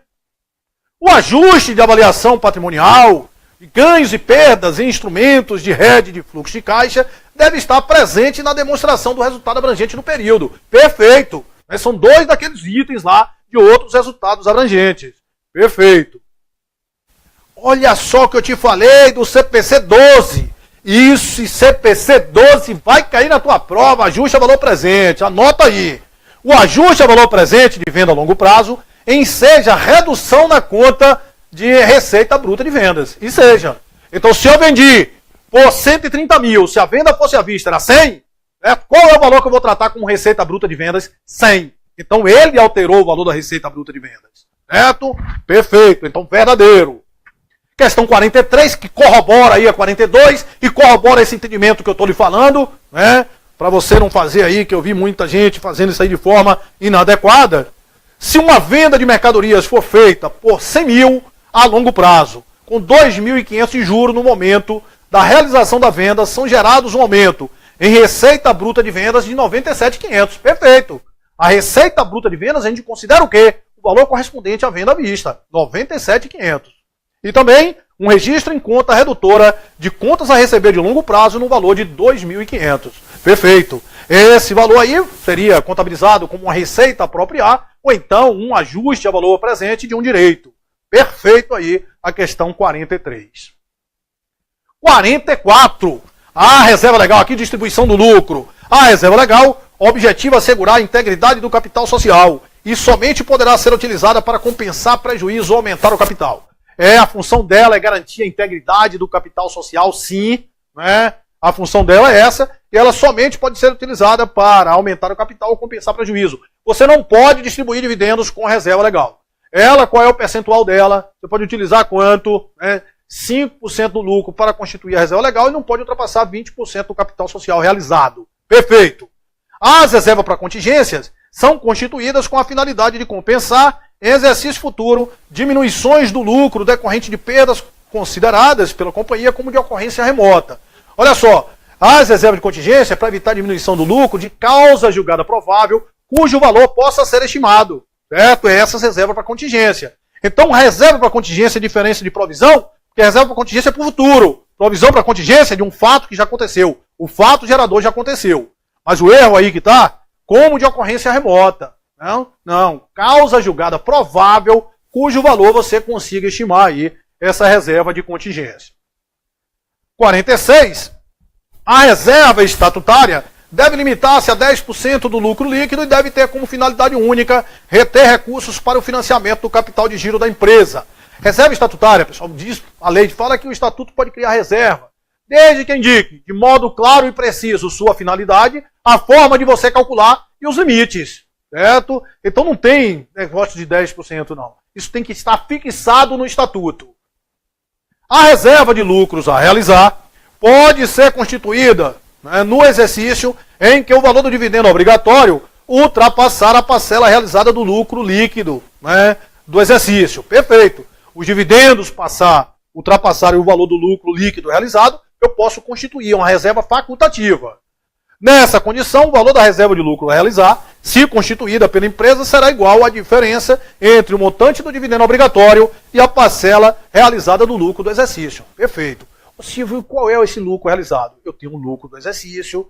Speaker 1: O ajuste de avaliação patrimonial, de ganhos e perdas em instrumentos de rede de fluxo de caixa, deve estar presente na demonstração do resultado abrangente no período. Perfeito. Mas são 2 daqueles itens lá de outros resultados abrangentes. Perfeito. Olha só o que eu te falei do CPC 12. Isso, e CPC 12 vai cair na tua prova, ajuste a valor presente. Anota aí. O ajuste a valor presente de venda a longo prazo enseja redução na conta de receita bruta de vendas. E seja. Então, se eu vendi por 130 mil, se a venda fosse à vista, era 100, né? Qual é o valor que eu vou tratar como receita bruta de vendas? 100. Então, ele alterou o valor da receita bruta de vendas. Certo? Perfeito. Então, verdadeiro. Questão 43, que corrobora aí a 42 e corrobora esse entendimento que eu estou lhe falando, né? Para você não fazer aí, que eu vi muita gente fazendo isso aí de forma inadequada. Se uma venda de mercadorias for feita por 100 mil a longo prazo, com 2.500 de juros no momento da realização da venda são gerados um aumento em receita bruta de vendas de R$ 97.500. Perfeito. A receita bruta de vendas a gente considera o quê? O valor correspondente à venda à vista, R$ 97.500. E também um registro em conta redutora de contas a receber de longo prazo no valor de R$ 2.500. Perfeito. Esse valor aí seria contabilizado como uma receita a apropriar ou então um ajuste a valor presente de um direito. Perfeito aí a questão 43. 44. A reserva legal aqui, distribuição do lucro. A reserva legal objetiva assegurar a integridade do capital social e somente poderá ser utilizada para compensar prejuízo ou aumentar o capital. A função dela é garantir a integridade do capital social, sim, né? A função dela é essa, e ela somente pode ser utilizada para aumentar o capital ou compensar prejuízo. Você não pode distribuir dividendos com reserva legal. Ela, qual é o percentual dela? Você pode utilizar quanto? 5% do lucro para constituir a reserva legal e não pode ultrapassar 20% do capital social realizado. Perfeito. As reservas para contingências são constituídas com a finalidade de compensar, em exercício futuro, diminuições do lucro decorrente de perdas consideradas pela companhia como de ocorrência remota. Olha só, as reservas de contingência é para evitar diminuição do lucro de causa julgada provável, cujo valor possa ser estimado. Certo? É essas reservas para contingência. Então, reserva para contingência é diferença de provisão, porque reserva para contingência é para o futuro. Provisão para contingência é de um fato que já aconteceu. O fato gerador já aconteceu. Mas o erro aí que está, como de ocorrência remota. Não. Causa julgada provável, cujo valor você consiga estimar aí essa reserva de contingência. 46. A reserva estatutária deve limitar-se a 10% do lucro líquido e deve ter como finalidade única reter recursos para o financiamento do capital de giro da empresa. Reserva estatutária, pessoal, diz, a lei fala que o estatuto pode criar reserva, desde que indique, de modo claro e preciso, sua finalidade, a forma de você calcular e os limites, certo? Então não tem negócio de 10% não. Isso tem que estar fixado no estatuto. A reserva de lucros a realizar pode ser constituída no exercício em que o valor do dividendo obrigatório ultrapassar a parcela realizada do lucro líquido do exercício. Perfeito. Os dividendos ultrapassarem o valor do lucro líquido realizado, eu posso constituir uma reserva facultativa. Nessa condição, o valor da reserva de lucro a realizar, se constituída pela empresa, será igual à diferença entre o montante do dividendo obrigatório e a parcela realizada do lucro do exercício. Perfeito. Ô Silvio, qual é esse lucro realizado? Eu tenho um lucro do exercício.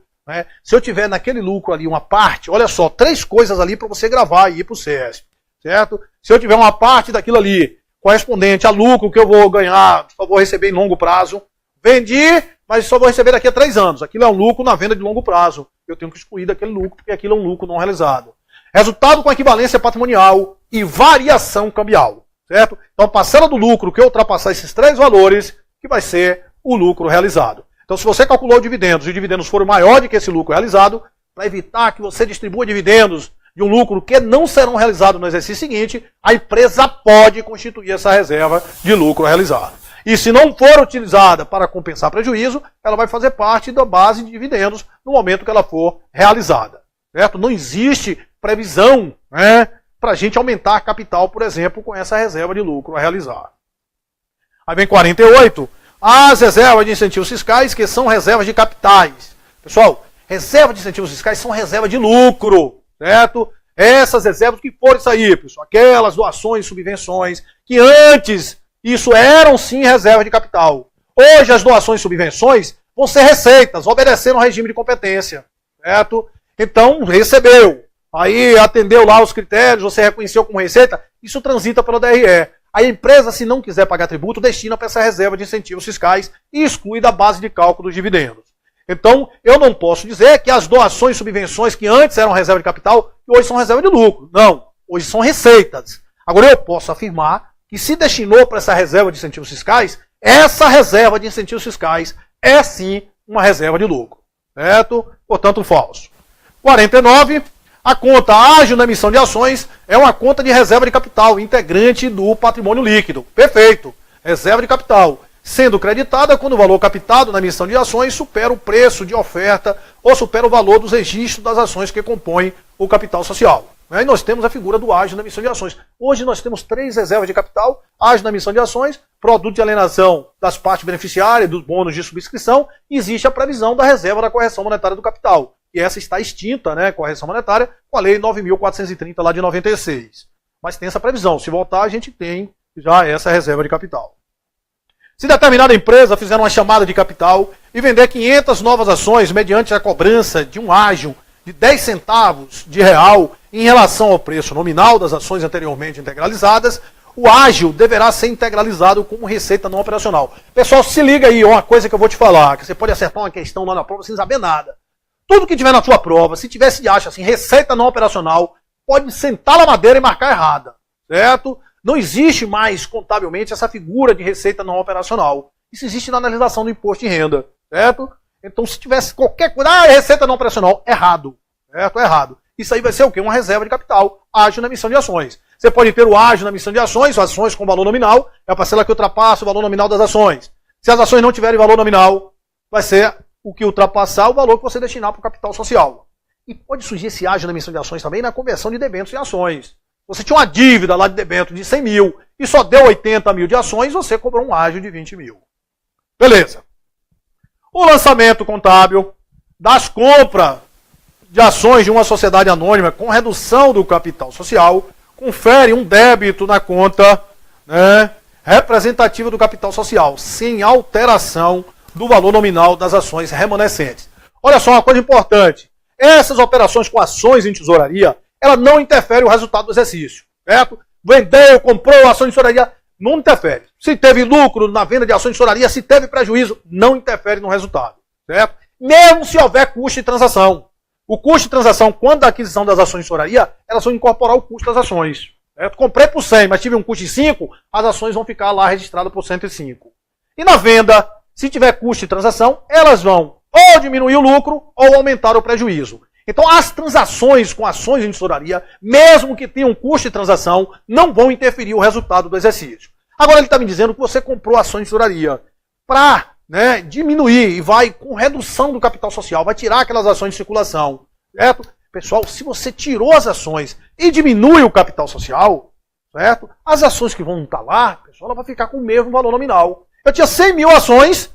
Speaker 1: Se eu tiver naquele lucro ali uma parte, olha só, 3 coisas ali para você gravar e ir para o CESP. Certo? Se eu tiver uma parte daquilo ali correspondente a lucro que eu vou ganhar, só vou receber em longo prazo, vendi, mas só vou receber daqui a 3 anos. Aquilo é um lucro na venda de longo prazo. Eu tenho que excluir daquele lucro, porque aquilo é um lucro não realizado. Resultado com equivalência patrimonial e variação cambial. Certo? Então, a parcela do lucro que eu ultrapassar esses 3 valores, que vai ser o lucro realizado. Então, se você calculou dividendos e os dividendos foram maior do que esse lucro realizado, para evitar que você distribua dividendos de um lucro que não serão realizados no exercício seguinte, a empresa pode constituir essa reserva de lucro realizado. E se não for utilizada para compensar prejuízo, ela vai fazer parte da base de dividendos no momento que ela for realizada. Certo? Não existe previsão para a gente aumentar capital, por exemplo, com essa reserva de lucro a realizar. Aí vem 48. As reservas de incentivos fiscais, que são reservas de capitais. Pessoal, reservas de incentivos fiscais são reserva de lucro, certo? Essas reservas que foram isso aí, pessoal, aquelas doações, subvenções, que antes isso eram sim reserva de capital. Hoje as doações e subvenções vão ser receitas, obedecendo ao regime de competência, certo? Então, recebeu, aí atendeu lá os critérios, você reconheceu como receita, isso transita pelo DRE. A empresa, se não quiser pagar tributo, destina para essa reserva de incentivos fiscais e exclui da base de cálculo dos dividendos. Então, eu não posso dizer que as doações e subvenções que antes eram reserva de capital, hoje são reserva de lucro. Não, hoje são receitas. Agora, eu posso afirmar que se destinou para essa reserva de incentivos fiscais, essa reserva de incentivos fiscais é sim uma reserva de lucro. Certo? Portanto, falso. 49. A conta ágil na emissão de ações é uma conta de reserva de capital, integrante do patrimônio líquido. Perfeito. Reserva de capital, sendo creditada quando o valor captado na emissão de ações supera o preço de oferta ou supera o valor dos registros das ações que compõem o capital social. né? E nós temos a figura do ágio na emissão de ações. Hoje nós temos 3 reservas de capital: ágio na emissão de ações, produto de alienação das partes beneficiárias, dos bônus de subscrição, e existe a previsão da reserva da correção monetária do capital. E essa está extinta, né, correção monetária, com a lei 9.430 lá de 96. Mas tem essa previsão. Se voltar, a gente tem já essa reserva de capital. Se determinada empresa fizer uma chamada de capital e vender 500 novas ações mediante a cobrança de um ágio de 10 centavos de real em relação ao preço nominal das ações anteriormente integralizadas, o ágio deverá ser integralizado como receita não operacional. Pessoal, se liga aí, uma coisa que eu vou te falar, que você pode acertar uma questão lá na prova sem saber nada. Tudo que tiver na sua prova, se tiver se acha assim, receita não operacional, pode sentar na madeira e marcar errada, certo? Não existe mais, contabilmente, essa figura de receita não operacional. Isso existe na analisação do imposto de renda, certo? Então, se tivesse qualquer coisa, receita não operacional, errado, certo? Errado. Isso aí vai ser o quê? Uma reserva de capital, ágio na emissão de ações. Você pode ter o ágio na emissão de ações, ações com valor nominal, é a parcela que ultrapassa o valor nominal das ações. Se as ações não tiverem valor nominal, vai ser o que ultrapassar o valor que você destinar para o capital social. E pode surgir esse ágio na emissão de ações também na conversão de debêntures em ações. Você tinha uma dívida lá de debênture de 100 mil e só deu 80 mil de ações, você cobrou um ágio de 20 mil. Beleza. O lançamento contábil das compras de ações de uma sociedade anônima com redução do capital social confere um débito na conta, né, representativa do capital social, sem alteração do valor nominal das ações remanescentes. Olha só uma coisa importante. Essas operações com ações em tesouraria, ela não interfere o resultado do exercício, certo? Vendeu, comprou ação de tesouraria, não interfere. Se teve lucro na venda de ações de tesouraria, se teve prejuízo, não interfere no resultado, certo? Mesmo se houver custo de transação. O custo de transação, quando da aquisição das ações de tesouraria, elas vão incorporar o custo das ações. Certo? Comprei por 100, mas tive um custo de 5, as ações vão ficar lá registradas por 105. E na venda, se tiver custo de transação, elas vão ou diminuir o lucro ou aumentar o prejuízo. Então, as transações com ações em tesouraria, mesmo que tenham custo de transação, não vão interferir o resultado do exercício. Agora, ele está me dizendo que você comprou ações de tesouraria para diminuir e vai com redução do capital social, vai tirar aquelas ações de circulação, certo? Pessoal, se você tirou as ações e diminui o capital social, certo? As ações que vão estar lá, pessoal, ela vai ficar com o mesmo valor nominal. Eu tinha 100 mil ações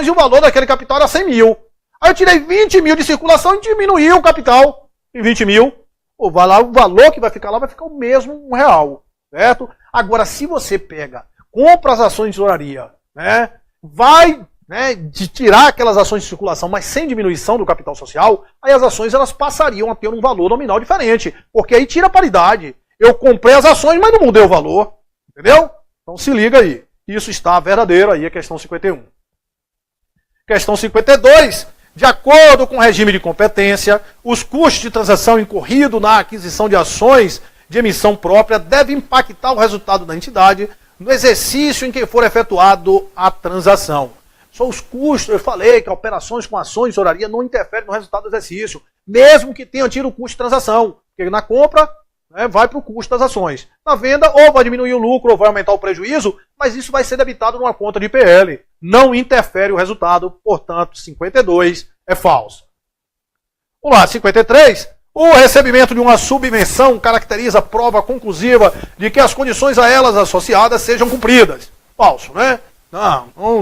Speaker 1: e o valor daquele capital era 100 mil. Aí eu tirei 20 mil de circulação e diminuí o capital em 20 mil. O valor que vai ficar lá vai ficar o mesmo real, certo? Agora, se você pega, compra as ações de tesouraria, né? Vai de tirar aquelas ações de circulação, mas sem diminuição do capital social, aí as ações elas passariam a ter um valor nominal diferente, porque aí tira a paridade. Eu comprei as ações, mas não mudei o valor, entendeu? Então se liga aí, isso está verdadeiro aí, a questão 51. Questão 52, de acordo com o regime de competência, os custos de transação incorridos na aquisição de ações de emissão própria devem impactar o resultado da entidade no exercício em que for efetuado a transação. Só os custos, eu falei que operações com ações de tesouraria não interferem no resultado do exercício, mesmo que tenham tido o custo de transação, porque na compra vai para o custo das ações. Na venda, ou vai diminuir o lucro, ou vai aumentar o prejuízo, mas isso vai ser debitado numa conta de IPL. Não interfere o resultado, portanto, 52 é falso. Vamos lá, 53. O recebimento de uma subvenção caracteriza a prova conclusiva de que as condições a elas associadas sejam cumpridas. Falso, né?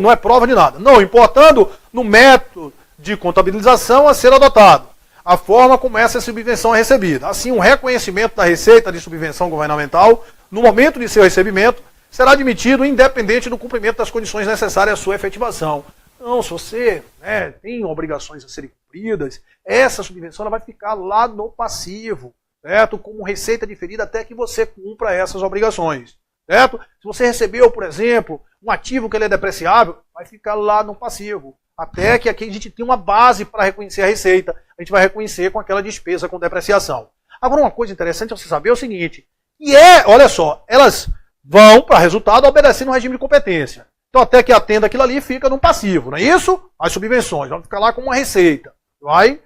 Speaker 1: Não é prova de nada. Não importando no método de contabilização a ser adotado, a forma como essa subvenção é recebida. Assim, um reconhecimento da receita de subvenção governamental, no momento de seu recebimento, será admitido independente do cumprimento das condições necessárias à sua efetivação. Não, se você tem obrigações a serem cumpridas, essa subvenção ela vai ficar lá no passivo, certo? Como receita diferida até que você cumpra essas obrigações, certo? Se você recebeu, por exemplo, um ativo que ele é depreciável, vai ficar lá no passivo. Até que aqui a gente tem uma base para reconhecer a receita, a gente vai reconhecer com aquela despesa com depreciação. Agora, uma coisa interessante é você saber o seguinte, olha só, elas vão para resultado obedecendo o regime de competência. Então, até que atenda aquilo ali, fica no passivo, não é isso? As subvenções vão ficar lá como uma receita. Vai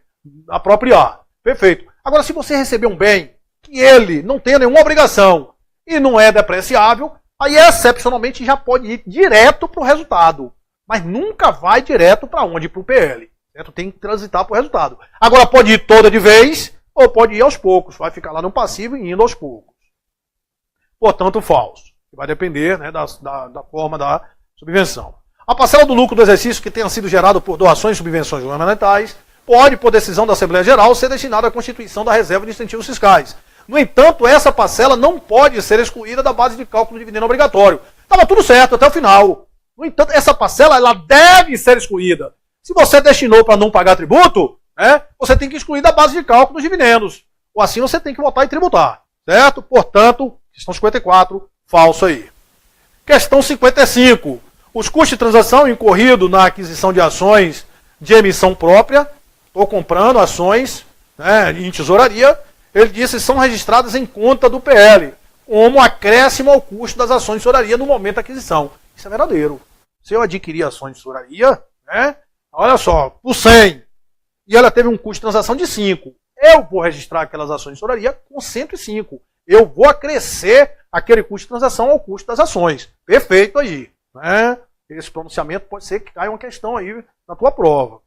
Speaker 1: apropriar. Perfeito. Agora, se você receber um bem que ele não tenha nenhuma obrigação e não é depreciável, aí excepcionalmente já pode ir direto para o resultado. Mas nunca vai direto para onde? Para o PL. Certo? Tem que transitar para o resultado. Agora, pode ir toda de vez ou pode ir aos poucos, vai ficar lá no passivo e indo aos poucos. Portanto, falso. Vai depender, né, da forma da subvenção. A parcela do lucro do exercício que tenha sido gerado por doações e subvenções governamentais pode, por decisão da Assembleia Geral, ser destinada à constituição da reserva de incentivos fiscais. No entanto, essa parcela não pode ser excluída da base de cálculo do dividendo obrigatório. Estava tudo certo até o final. No entanto, essa parcela ela deve ser excluída. Se você destinou para não pagar tributo, né, você tem que excluir da base de cálculo dos dividendos. Ou assim você tem que votar e tributar. Certo? Portanto, questão 54, falso aí. Questão 55. Os custos de transação incorridos na aquisição de ações de emissão própria, estou comprando ações, né, em tesouraria, ele disse são registradas em conta do PL, como acréscimo ao custo das ações de tesouraria no momento da aquisição. Isso é verdadeiro. Se eu adquirir ações de tesouraria, né, olha só, por 100, e ela teve um custo de transação de 5, eu vou registrar aquelas ações de tesouraria com 105. Eu vou acrescer aquele custo de transação ao custo das ações. Perfeito aí. Né? Esse pronunciamento pode ser que caia uma questão aí na tua prova.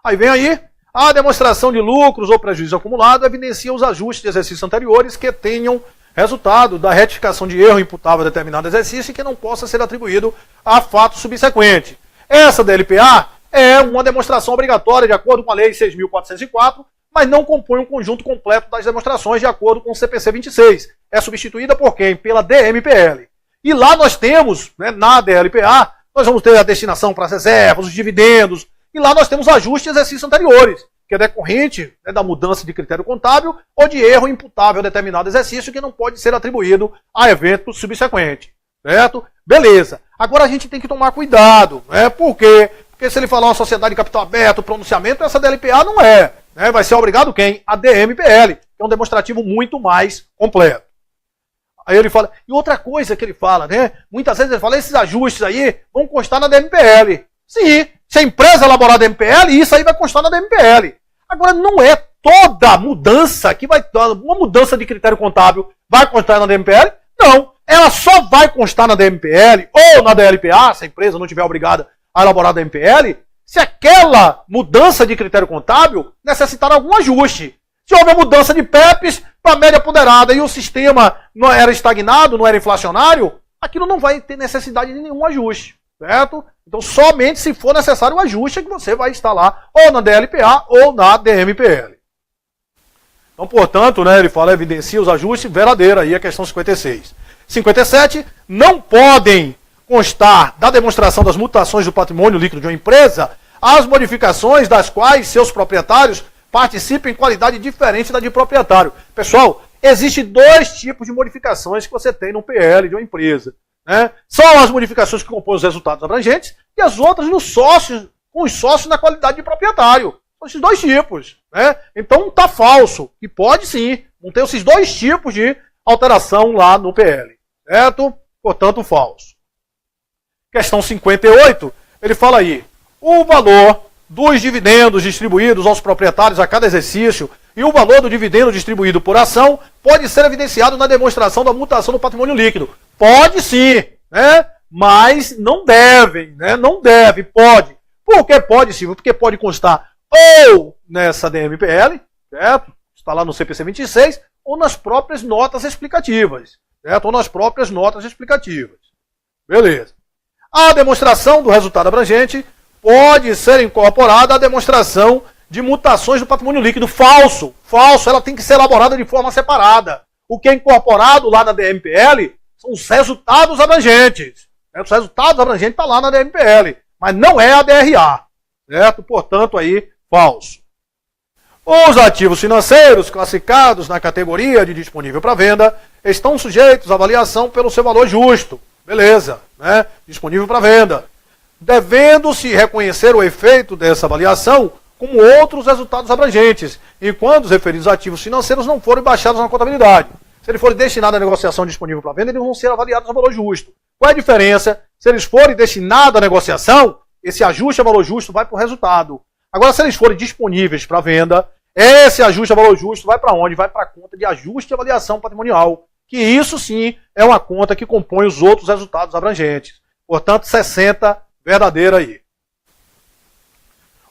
Speaker 1: Aí vem aí, a demonstração de lucros ou prejuízo acumulado evidencia os ajustes de exercícios anteriores que tenham resultado da retificação de erro imputável a determinado exercício e que não possa ser atribuído a fato subsequente. Essa DLPA é uma demonstração obrigatória de acordo com a Lei 6.404, mas não compõe um conjunto completo das demonstrações de acordo com o CPC 26. É substituída por quem? Pela DMPL. E lá nós temos, né, na DLPA, nós vamos ter a destinação para as reservas, os dividendos, e lá nós temos ajustes de exercícios anteriores, que é decorrente, né, da mudança de critério contábil ou de erro imputável a determinado exercício que não pode ser atribuído a evento subsequente. Certo? Beleza. Agora a gente tem que tomar cuidado. Né? Por quê? Porque se ele falar uma sociedade de capital aberto, pronunciamento, essa DLPA não é. Né? Vai ser obrigado quem? A DMPL, que é um demonstrativo muito mais completo. Aí ele fala, e outra coisa que ele fala, né? Muitas vezes ele fala, esses ajustes aí vão constar na DMPL. Sim, se a empresa elaborar a DMPL, isso aí vai constar na DMPL. Agora, não é toda mudança que vai, uma mudança de critério contábil vai constar na DMPL? Não, ela só vai constar na DMPL ou na DLPA, se a empresa não tiver obrigada a elaborar a DMPL, se aquela mudança de critério contábil necessitar algum ajuste. Se houver mudança de PEPs para média ponderada e o sistema não era estagnado, não era inflacionário, aquilo não vai ter necessidade de nenhum ajuste, certo? Então, somente se for necessário o ajuste é que você vai instalar ou na DLPA ou na DMPL. Então, portanto, né, ele fala, evidencia os ajustes, verdadeiro, aí a questão 56. 57, não podem constar da demonstração das mutações do patrimônio líquido de uma empresa as modificações das quais seus proprietários participam em qualidade diferente da de proprietário. Pessoal, existem dois tipos de modificações que você tem no PL de uma empresa. Né? São as modificações que compõem os resultados abrangentes e as outras nos sócios, com os sócios na qualidade de proprietário. São esses dois tipos. Né? Então está falso. E pode sim. Não tem esses dois tipos de alteração lá no PL. Certo? Portanto, falso. Questão 58, ele fala aí, o valor dos dividendos distribuídos aos proprietários a cada exercício e o valor do dividendo distribuído por ação pode ser evidenciado na demonstração da mutação do patrimônio líquido. Pode sim, né? Mas não devem, né? Não deve, pode. Por que pode, Silvio? Porque pode constar ou nessa DMPL, certo? Está lá no CPC 26, ou nas próprias notas explicativas, certo? Ou nas próprias notas explicativas. Beleza. A demonstração do resultado abrangente pode ser incorporada à demonstração de mutações do patrimônio líquido. Falso. Falso, ela tem que ser elaborada de forma separada. O que é incorporado lá na DMPL são os resultados abrangentes. Certo? Os resultados abrangentes estão lá na DMPL, mas não é a DRA. Certo? Portanto, aí, falso. Os ativos financeiros classificados na categoria de disponível para venda estão sujeitos à avaliação pelo seu valor justo. Beleza, né? Disponível para venda. Devendo-se reconhecer o efeito dessa avaliação como outros resultados abrangentes, enquanto os referidos ativos financeiros não forem baixados na contabilidade. Se eles forem destinados à negociação disponível para venda, eles vão ser avaliados a valor justo. Qual é a diferença? Se eles forem destinados à negociação, esse ajuste a valor justo vai para o resultado. Agora, se eles forem disponíveis para venda, esse ajuste a valor justo vai para onde? Vai para a conta de ajuste e avaliação patrimonial. Que isso sim é uma conta que compõe os outros resultados abrangentes. Portanto, 60, verdadeiro aí.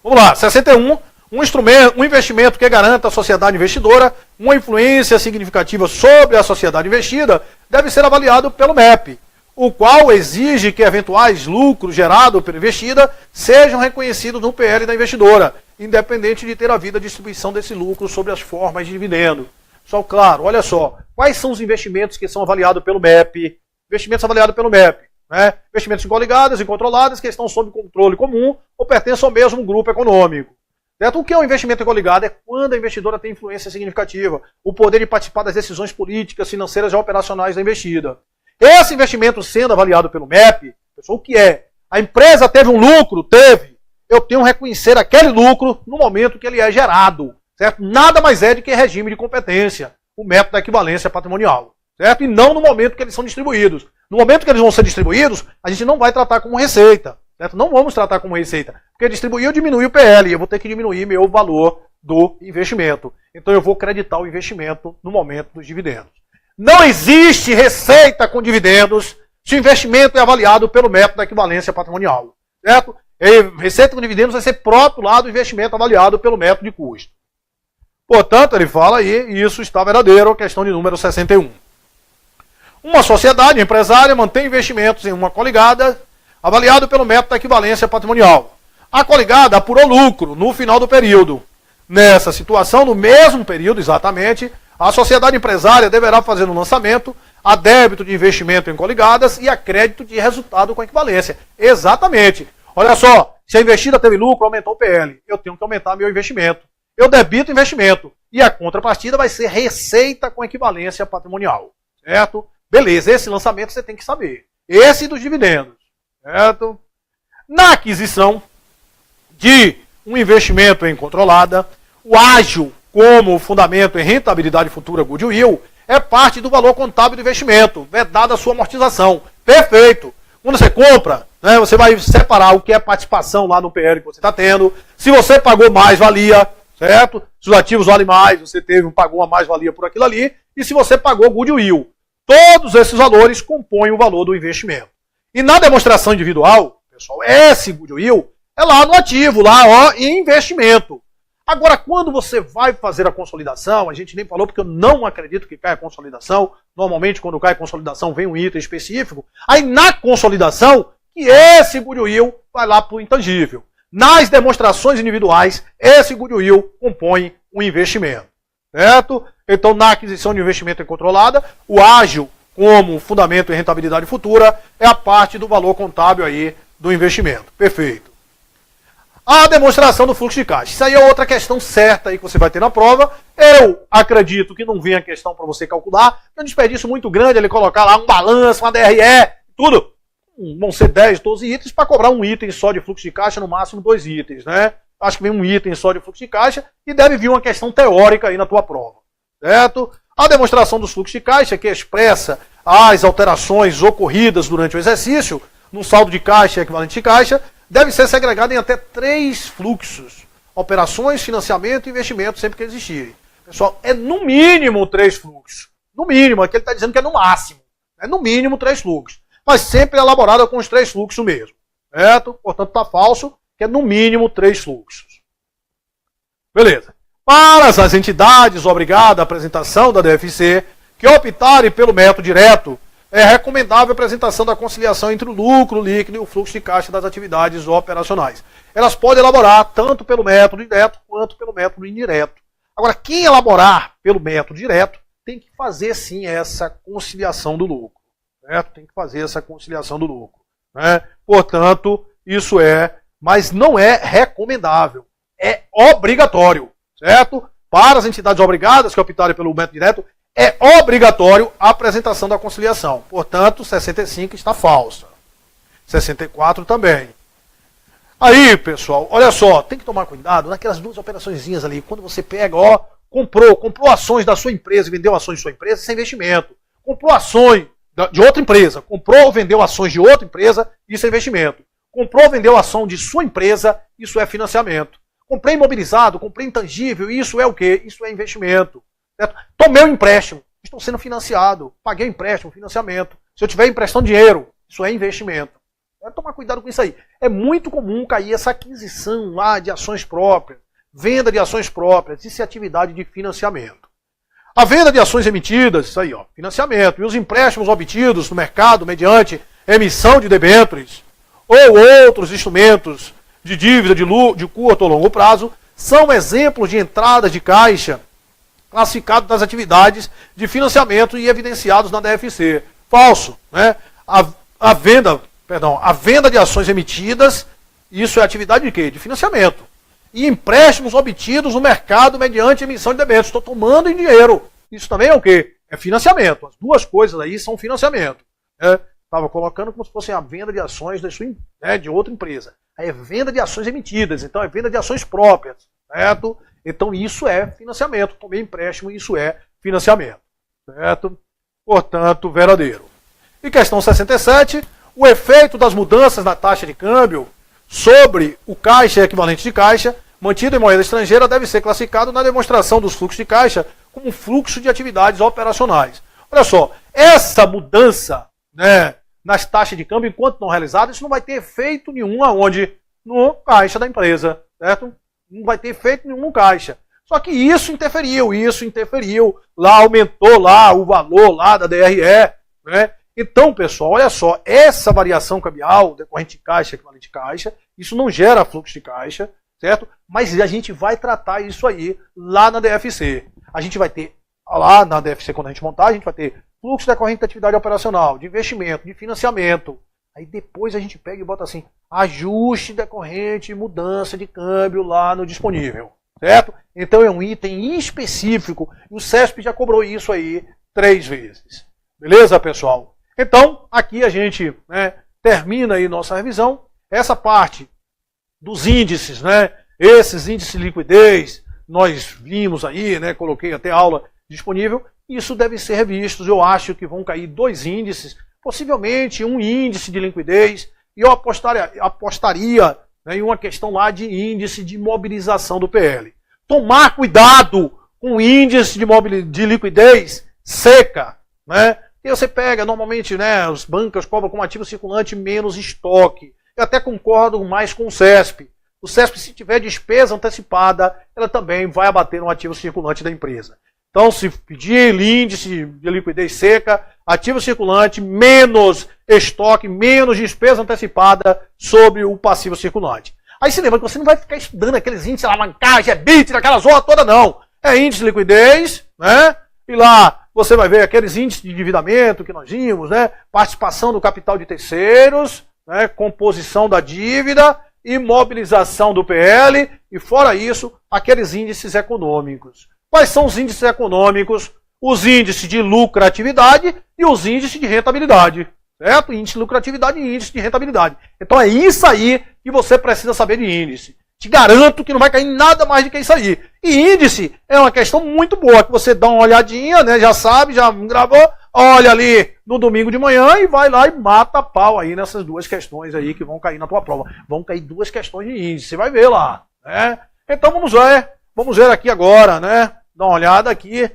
Speaker 1: Vamos lá, 61. Um investimento que garanta à sociedade investidora uma influência significativa sobre a sociedade investida deve ser avaliado pelo MEP, o qual exige que eventuais lucros gerados pela investida sejam reconhecidos no PL da investidora, independente de ter havido a distribuição desse lucro sobre as formas de dividendo. Só claro, olha só, quais são os investimentos que são avaliados pelo MEP? Investimentos avaliados pelo MEP, né? Investimentos em coligadas e controladas que estão sob controle comum ou pertencem ao mesmo grupo econômico. Certo? O que é um investimento em coligado? É quando a investidora tem influência significativa, o poder de participar das decisões políticas, financeiras e operacionais da investida. Esse investimento sendo avaliado pelo MEP, pessoal, o que é? A empresa teve um lucro? Teve. Eu tenho que reconhecer aquele lucro no momento que ele é gerado. Certo? Nada mais é do que regime de competência, o método da equivalência patrimonial. Certo? E não no momento que eles são distribuídos. No momento que eles vão ser distribuídos, a gente não vai tratar como receita. Certo? Não vamos tratar como receita. Porque distribuir eu diminui o PL, eu vou ter que diminuir meu valor do investimento. Então eu vou creditar o investimento no momento dos dividendos. Não existe receita com dividendos se o investimento é avaliado pelo método da equivalência patrimonial. Certo? E receita com dividendos vai ser próprio lá do investimento avaliado pelo método de custo. Portanto, ele fala aí, e isso está verdadeiro, questão de número 61. Uma sociedade empresária mantém investimentos em uma coligada avaliado pelo método da equivalência patrimonial. A coligada apurou lucro no final do período. Nessa situação, no mesmo período exatamente, a sociedade empresária deverá fazer no lançamento a débito de investimento em coligadas e a crédito de resultado com equivalência. Exatamente. Olha só, se a investida teve lucro, aumentou o PL. Eu tenho que aumentar meu investimento. Eu debito investimento. E a contrapartida vai ser receita com equivalência patrimonial. Certo? Beleza, esse lançamento você tem que saber. Esse dos dividendos. Certo? Na aquisição de um investimento em controlada, o ágio como fundamento em rentabilidade futura goodwill é parte do valor contábil do investimento, vedada a sua amortização. Perfeito. Quando você compra, né, você vai separar o que é participação lá no PL que você está tendo. Se você pagou mais valia, certo? Se os ativos valem mais, você pagou uma mais-valia por aquilo ali. E se você pagou goodwill. Todos esses valores compõem o valor do investimento. E na demonstração individual, pessoal, esse goodwill é lá no ativo, lá ó, em investimento. Agora, quando você vai fazer a consolidação, a gente nem falou porque eu não acredito que caia a consolidação. Normalmente, quando cai a consolidação, vem um item específico. Aí, na consolidação, que esse goodwill vai lá para o intangível. Nas demonstrações individuais, esse goodwill compõe um investimento. Certo? Então, na aquisição de investimento controlada, o ágio como fundamento em rentabilidade futura é a parte do valor contábil aí do investimento. Perfeito. A demonstração do fluxo de caixa. Isso aí é outra questão certa aí que você vai ter na prova. Eu acredito que não vem a questão para você calcular. É um desperdício muito grande ele colocar lá um balanço, uma DRE, tudo. Vão ser 10, 12 itens para cobrar um item só de fluxo de caixa, no máximo 2 itens, né? Acho que vem um item só de fluxo de caixa e deve vir uma questão teórica aí na tua prova. Certo? A demonstração dos fluxos de caixa, que expressa as alterações ocorridas durante o exercício, no saldo de caixa e equivalente de caixa, deve ser segregada em até 3 fluxos. Operações, financiamento e investimento, sempre que existirem. Pessoal, é no mínimo 3 fluxos. No mínimo, aqui ele está dizendo que é no máximo. É no mínimo 3 fluxos. Mas sempre elaborada com os 3 fluxos mesmo. Certo? Portanto, está falso, que é no mínimo 3 fluxos. Beleza. Para as entidades obrigadas à apresentação da DFC, que optarem pelo método direto, é recomendável a apresentação da conciliação entre o lucro líquido e o fluxo de caixa das atividades operacionais. Elas podem elaborar tanto pelo método direto quanto pelo método indireto. Agora, quem elaborar pelo método direto tem que fazer sim essa conciliação do lucro. Certo? Tem que fazer essa conciliação do lucro. Né? Portanto, isso mas não é recomendável. É obrigatório. Certo? Para as entidades obrigadas que optarem pelo método direto, é obrigatório a apresentação da conciliação. Portanto, 65 está falsa. 64 também. Aí, pessoal, olha só, tem que tomar cuidado naquelas 2 operaçõezinhas ali. Quando você pega, ó, comprou ações da sua empresa e vendeu ações de sua empresa, isso é investimento. Comprou ações de outra empresa, comprou ou vendeu ações de outra empresa, isso é investimento. Comprou ou vendeu ação de sua empresa, isso é financiamento. Comprei imobilizado, comprei intangível, isso é o quê? Isso é investimento. Certo? Tomei um empréstimo, estou sendo financiado, paguei empréstimo, financiamento. Se eu estiver emprestando dinheiro, isso é investimento. Tomar cuidado com isso aí. É muito comum cair essa aquisição lá de ações próprias. venda de ações próprias, isso é atividade de financiamento. A venda de ações emitidas, isso aí, ó, financiamento, e os empréstimos obtidos no mercado mediante emissão de debêntures ou outros instrumentos de dívida de curto ou longo prazo, são exemplos de entradas de caixa classificados das atividades de financiamento e evidenciados na DFC. Falso, né? A venda de ações emitidas, isso é atividade de quê? De financiamento. E empréstimos obtidos no mercado mediante emissão de debêntures. Estou tomando em dinheiro. Isso também é o quê? É financiamento. As duas coisas aí são financiamento. Estava colocando como se fosse a venda de ações de outra empresa. Aí é venda de ações emitidas, então é venda de ações próprias, certo? Então isso é financiamento. Tomei empréstimo, isso é financiamento, certo? Portanto, verdadeiro. E questão 67, o efeito das mudanças na taxa de câmbio sobre o caixa e equivalente de caixa mantido em moeda estrangeira deve ser classificado na demonstração dos fluxos de caixa como fluxo de atividades operacionais. Olha só, essa mudança, né, nas taxas de câmbio, enquanto não realizada, isso não vai ter efeito nenhum aonde? No caixa da empresa, certo? Não vai ter efeito nenhum no caixa. Só que isso interferiu, lá aumentou lá o valor lá da DRE, né? Então, pessoal, olha só, essa variação cambial, decorrente de caixa, equivalente de caixa, isso não gera fluxo de caixa, certo? Mas a gente vai tratar isso aí lá na DFC. A gente vai ter, lá na DFC, quando a gente montar, a gente vai ter fluxo decorrente da atividade operacional, de investimento, de financiamento. Aí depois a gente pega e bota assim, ajuste decorrente, mudança de câmbio lá no disponível, certo? Então é um item específico, e o CESP já cobrou isso aí 3 vezes. Beleza, pessoal? Então, aqui a gente, né, termina aí nossa revisão. Essa parte dos índices, né, esses índices de liquidez, nós vimos aí, né, coloquei até aula disponível, isso deve ser revisto. Eu acho que vão cair 2 índices, possivelmente um índice de liquidez, e eu apostaria, né, em uma questão lá de índice de mobilização do PL. Tomar cuidado com o índice de liquidez seca, né? E você pega, normalmente, né, os bancos cobram como ativo circulante menos estoque. Eu até concordo mais com o CESP. O CESP, se tiver despesa antecipada, ela também vai abater no ativo circulante da empresa. Então, se pedir índice de liquidez seca, ativo circulante, menos estoque, menos despesa antecipada sobre o passivo circulante. Aí se lembra que você não vai ficar estudando aqueles índices, alavancagem, EBITDA, aquela zona toda, não. É índice de liquidez, né? E lá você vai ver aqueles índices de endividamento que nós vimos, né? Participação do capital de terceiros, né? Composição da dívida, imobilização do PL e, fora isso, aqueles índices econômicos. Quais são os índices econômicos? Os índices de lucratividade e os índices de rentabilidade. Certo? Índice de lucratividade e índice de rentabilidade. Então é isso aí que você precisa saber de índice. Te garanto que não vai cair nada mais do que isso aí. E índice é uma questão muito boa, que você dá uma olhadinha, né? Já sabe, já gravou, olha ali no domingo de manhã e vai lá e mata a pau aí nessas 2 questões aí que vão cair na tua prova. Vão cair 2 questões de índice, você vai ver lá, né? Então vamos ver aqui agora, né? Dá uma olhada aqui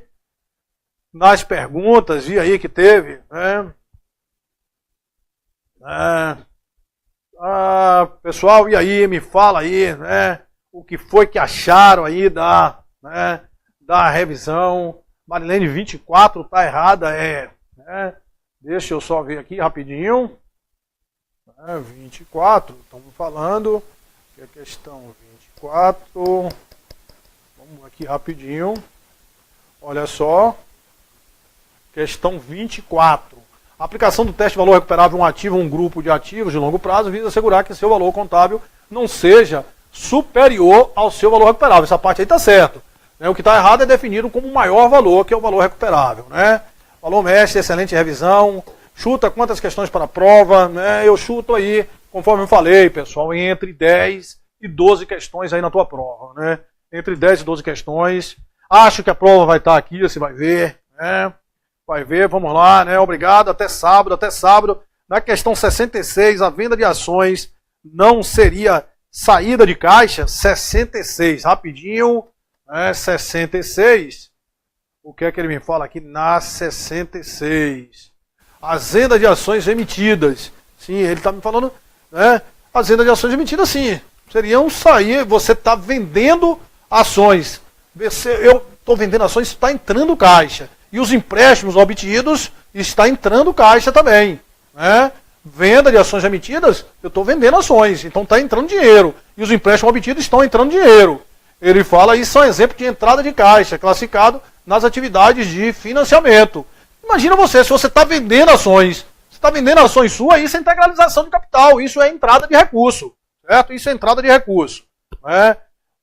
Speaker 1: nas perguntas, e aí que teve, né? Pessoal, e aí, me fala aí, né, o que foi que acharam aí da revisão. Marilene 24 tá errada, né? Deixa eu só ver aqui rapidinho. 24, estamos falando que a questão 24, vamos aqui rapidinho. Olha só, questão 24. A aplicação do teste de valor recuperável a um ativo ou um grupo de ativos de longo prazo visa assegurar que seu valor contábil não seja superior ao seu valor recuperável. Essa parte aí está certo. O que está errado é definido como o maior valor, que é o valor recuperável. Né? Valor mestre, excelente revisão. Chuta quantas questões para a prova. Né? Eu chuto aí, conforme eu falei, pessoal, entre 10 e 12 questões aí na tua prova. Né? Entre 10 e 12 questões. Acho que a prova vai estar aqui, você vai ver. Né? Vai ver, vamos lá, né? Obrigado, até sábado, até sábado. Na questão 66, a venda de ações não seria saída de caixa? 66, rapidinho, né? 66. O que é que ele me fala aqui na 66? As vendas de ações emitidas. Sim, ele está me falando, né? As vendas de ações emitidas, sim. Seriam sair, você está vendendo ações. Eu estou vendendo ações, está entrando caixa. E os empréstimos obtidos está entrando caixa também. Né? Venda de ações emitidas, eu estou vendendo ações, então está entrando dinheiro. E os empréstimos obtidos estão entrando dinheiro. Ele fala, isso é um exemplo de entrada de caixa, classificado nas atividades de financiamento. Imagina você, se você está vendendo ações, você está vendendo ações suas, isso é integralização de capital, isso é entrada de recurso, certo? Isso é entrada de recurso. Né?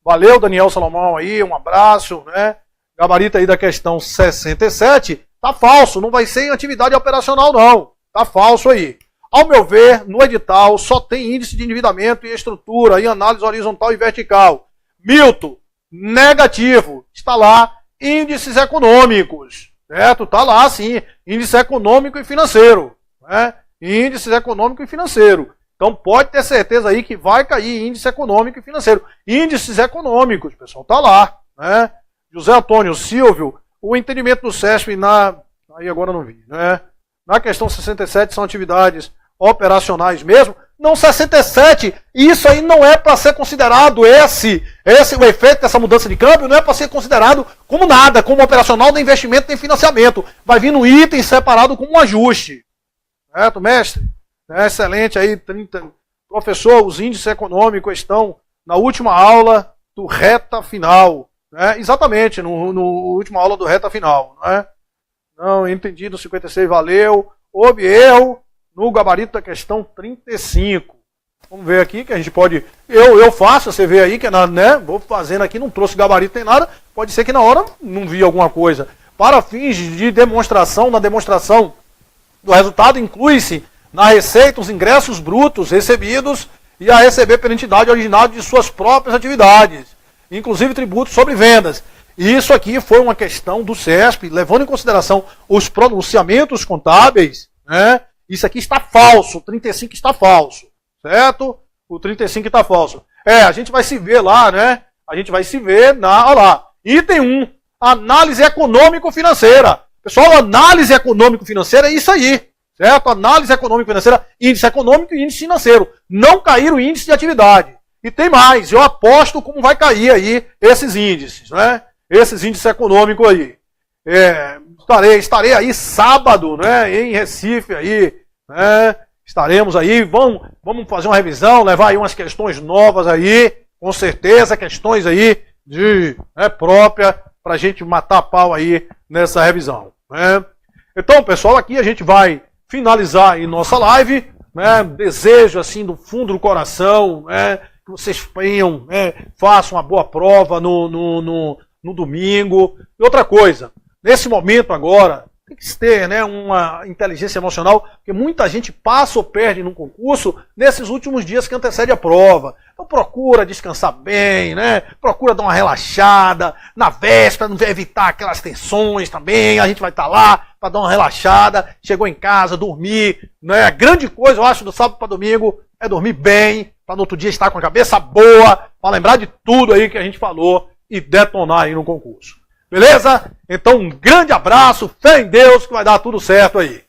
Speaker 1: Valeu, Daniel Salomão aí, um abraço, né? Gabarito aí da questão 67, tá falso, não vai ser em atividade operacional não, tá falso aí. Ao meu ver, no edital só tem índice de endividamento e estrutura, e análise horizontal e vertical. Milton, negativo, está lá, índices econômicos, certo? Está lá sim, índice econômico e financeiro, né? Índices econômico e financeiro. Então pode ter certeza aí que vai cair índice econômico e financeiro. Índices econômicos, pessoal, está lá, né? José Antônio Silvio, o entendimento do CESP aí agora não vi, né? Na questão 67 são atividades operacionais mesmo. Não, 67, isso aí não é para ser considerado o efeito dessa mudança de câmbio não é para ser considerado como nada, como operacional, nem investimento, nem financiamento. Vai vir no item separado como um ajuste. Certo, mestre? Excelente aí, 30. Professor, os índices econômicos estão na última aula do reta final. Né? Exatamente, no última aula do reta final. Né? Não, entendi, no 56, valeu. Houve erro no gabarito da questão 35. Vamos ver aqui que a gente pode... Eu faço, você vê aí que né? Vou fazendo aqui, não trouxe gabarito nem nada. Pode ser que na hora não vi alguma coisa. Para fins de demonstração, na demonstração do resultado, inclui-se na receita os ingressos brutos recebidos e a receber pela entidade original de suas próprias atividades, inclusive tributos sobre vendas. E isso aqui foi uma questão do CESP, levando em consideração os pronunciamentos contábeis, né? Isso aqui está falso, o 35 está falso, certo? O 35 está falso. A gente vai se ver lá, né? A gente vai se ver olha lá, item 1, análise econômico-financeira. Pessoal, análise econômico-financeira é isso aí, certo? Análise econômico-financeira, índice econômico e índice financeiro. Não cair o índice de atividade. E tem mais, eu aposto como vai cair aí esses índices, né? Esses índices econômicos aí. Estarei aí sábado, né? Em Recife aí, né? Estaremos aí, vamos fazer uma revisão, levar aí umas questões novas aí, com certeza, questões aí própria para a gente matar pau aí nessa revisão. Né? Então, pessoal, aqui a gente vai finalizar aí nossa live, né? Desejo assim do fundo do coração, né? Que vocês tenham, façam uma boa prova no domingo. E outra coisa, nesse momento agora, tem que ter, né, uma inteligência emocional, porque muita gente passa ou perde num concurso nesses últimos dias que antecede a prova. Então procura descansar bem, né? Procura dar uma relaxada, na véspera, evitar aquelas tensões também, a gente vai estar lá para dar uma relaxada, chegou em casa, dormir, né? A grande coisa, eu acho, do sábado para domingo é dormir bem, para no outro dia estar com a cabeça boa, para lembrar de tudo aí que a gente falou e detonar aí no concurso. Beleza? Então um grande abraço, fé em Deus que vai dar tudo certo aí.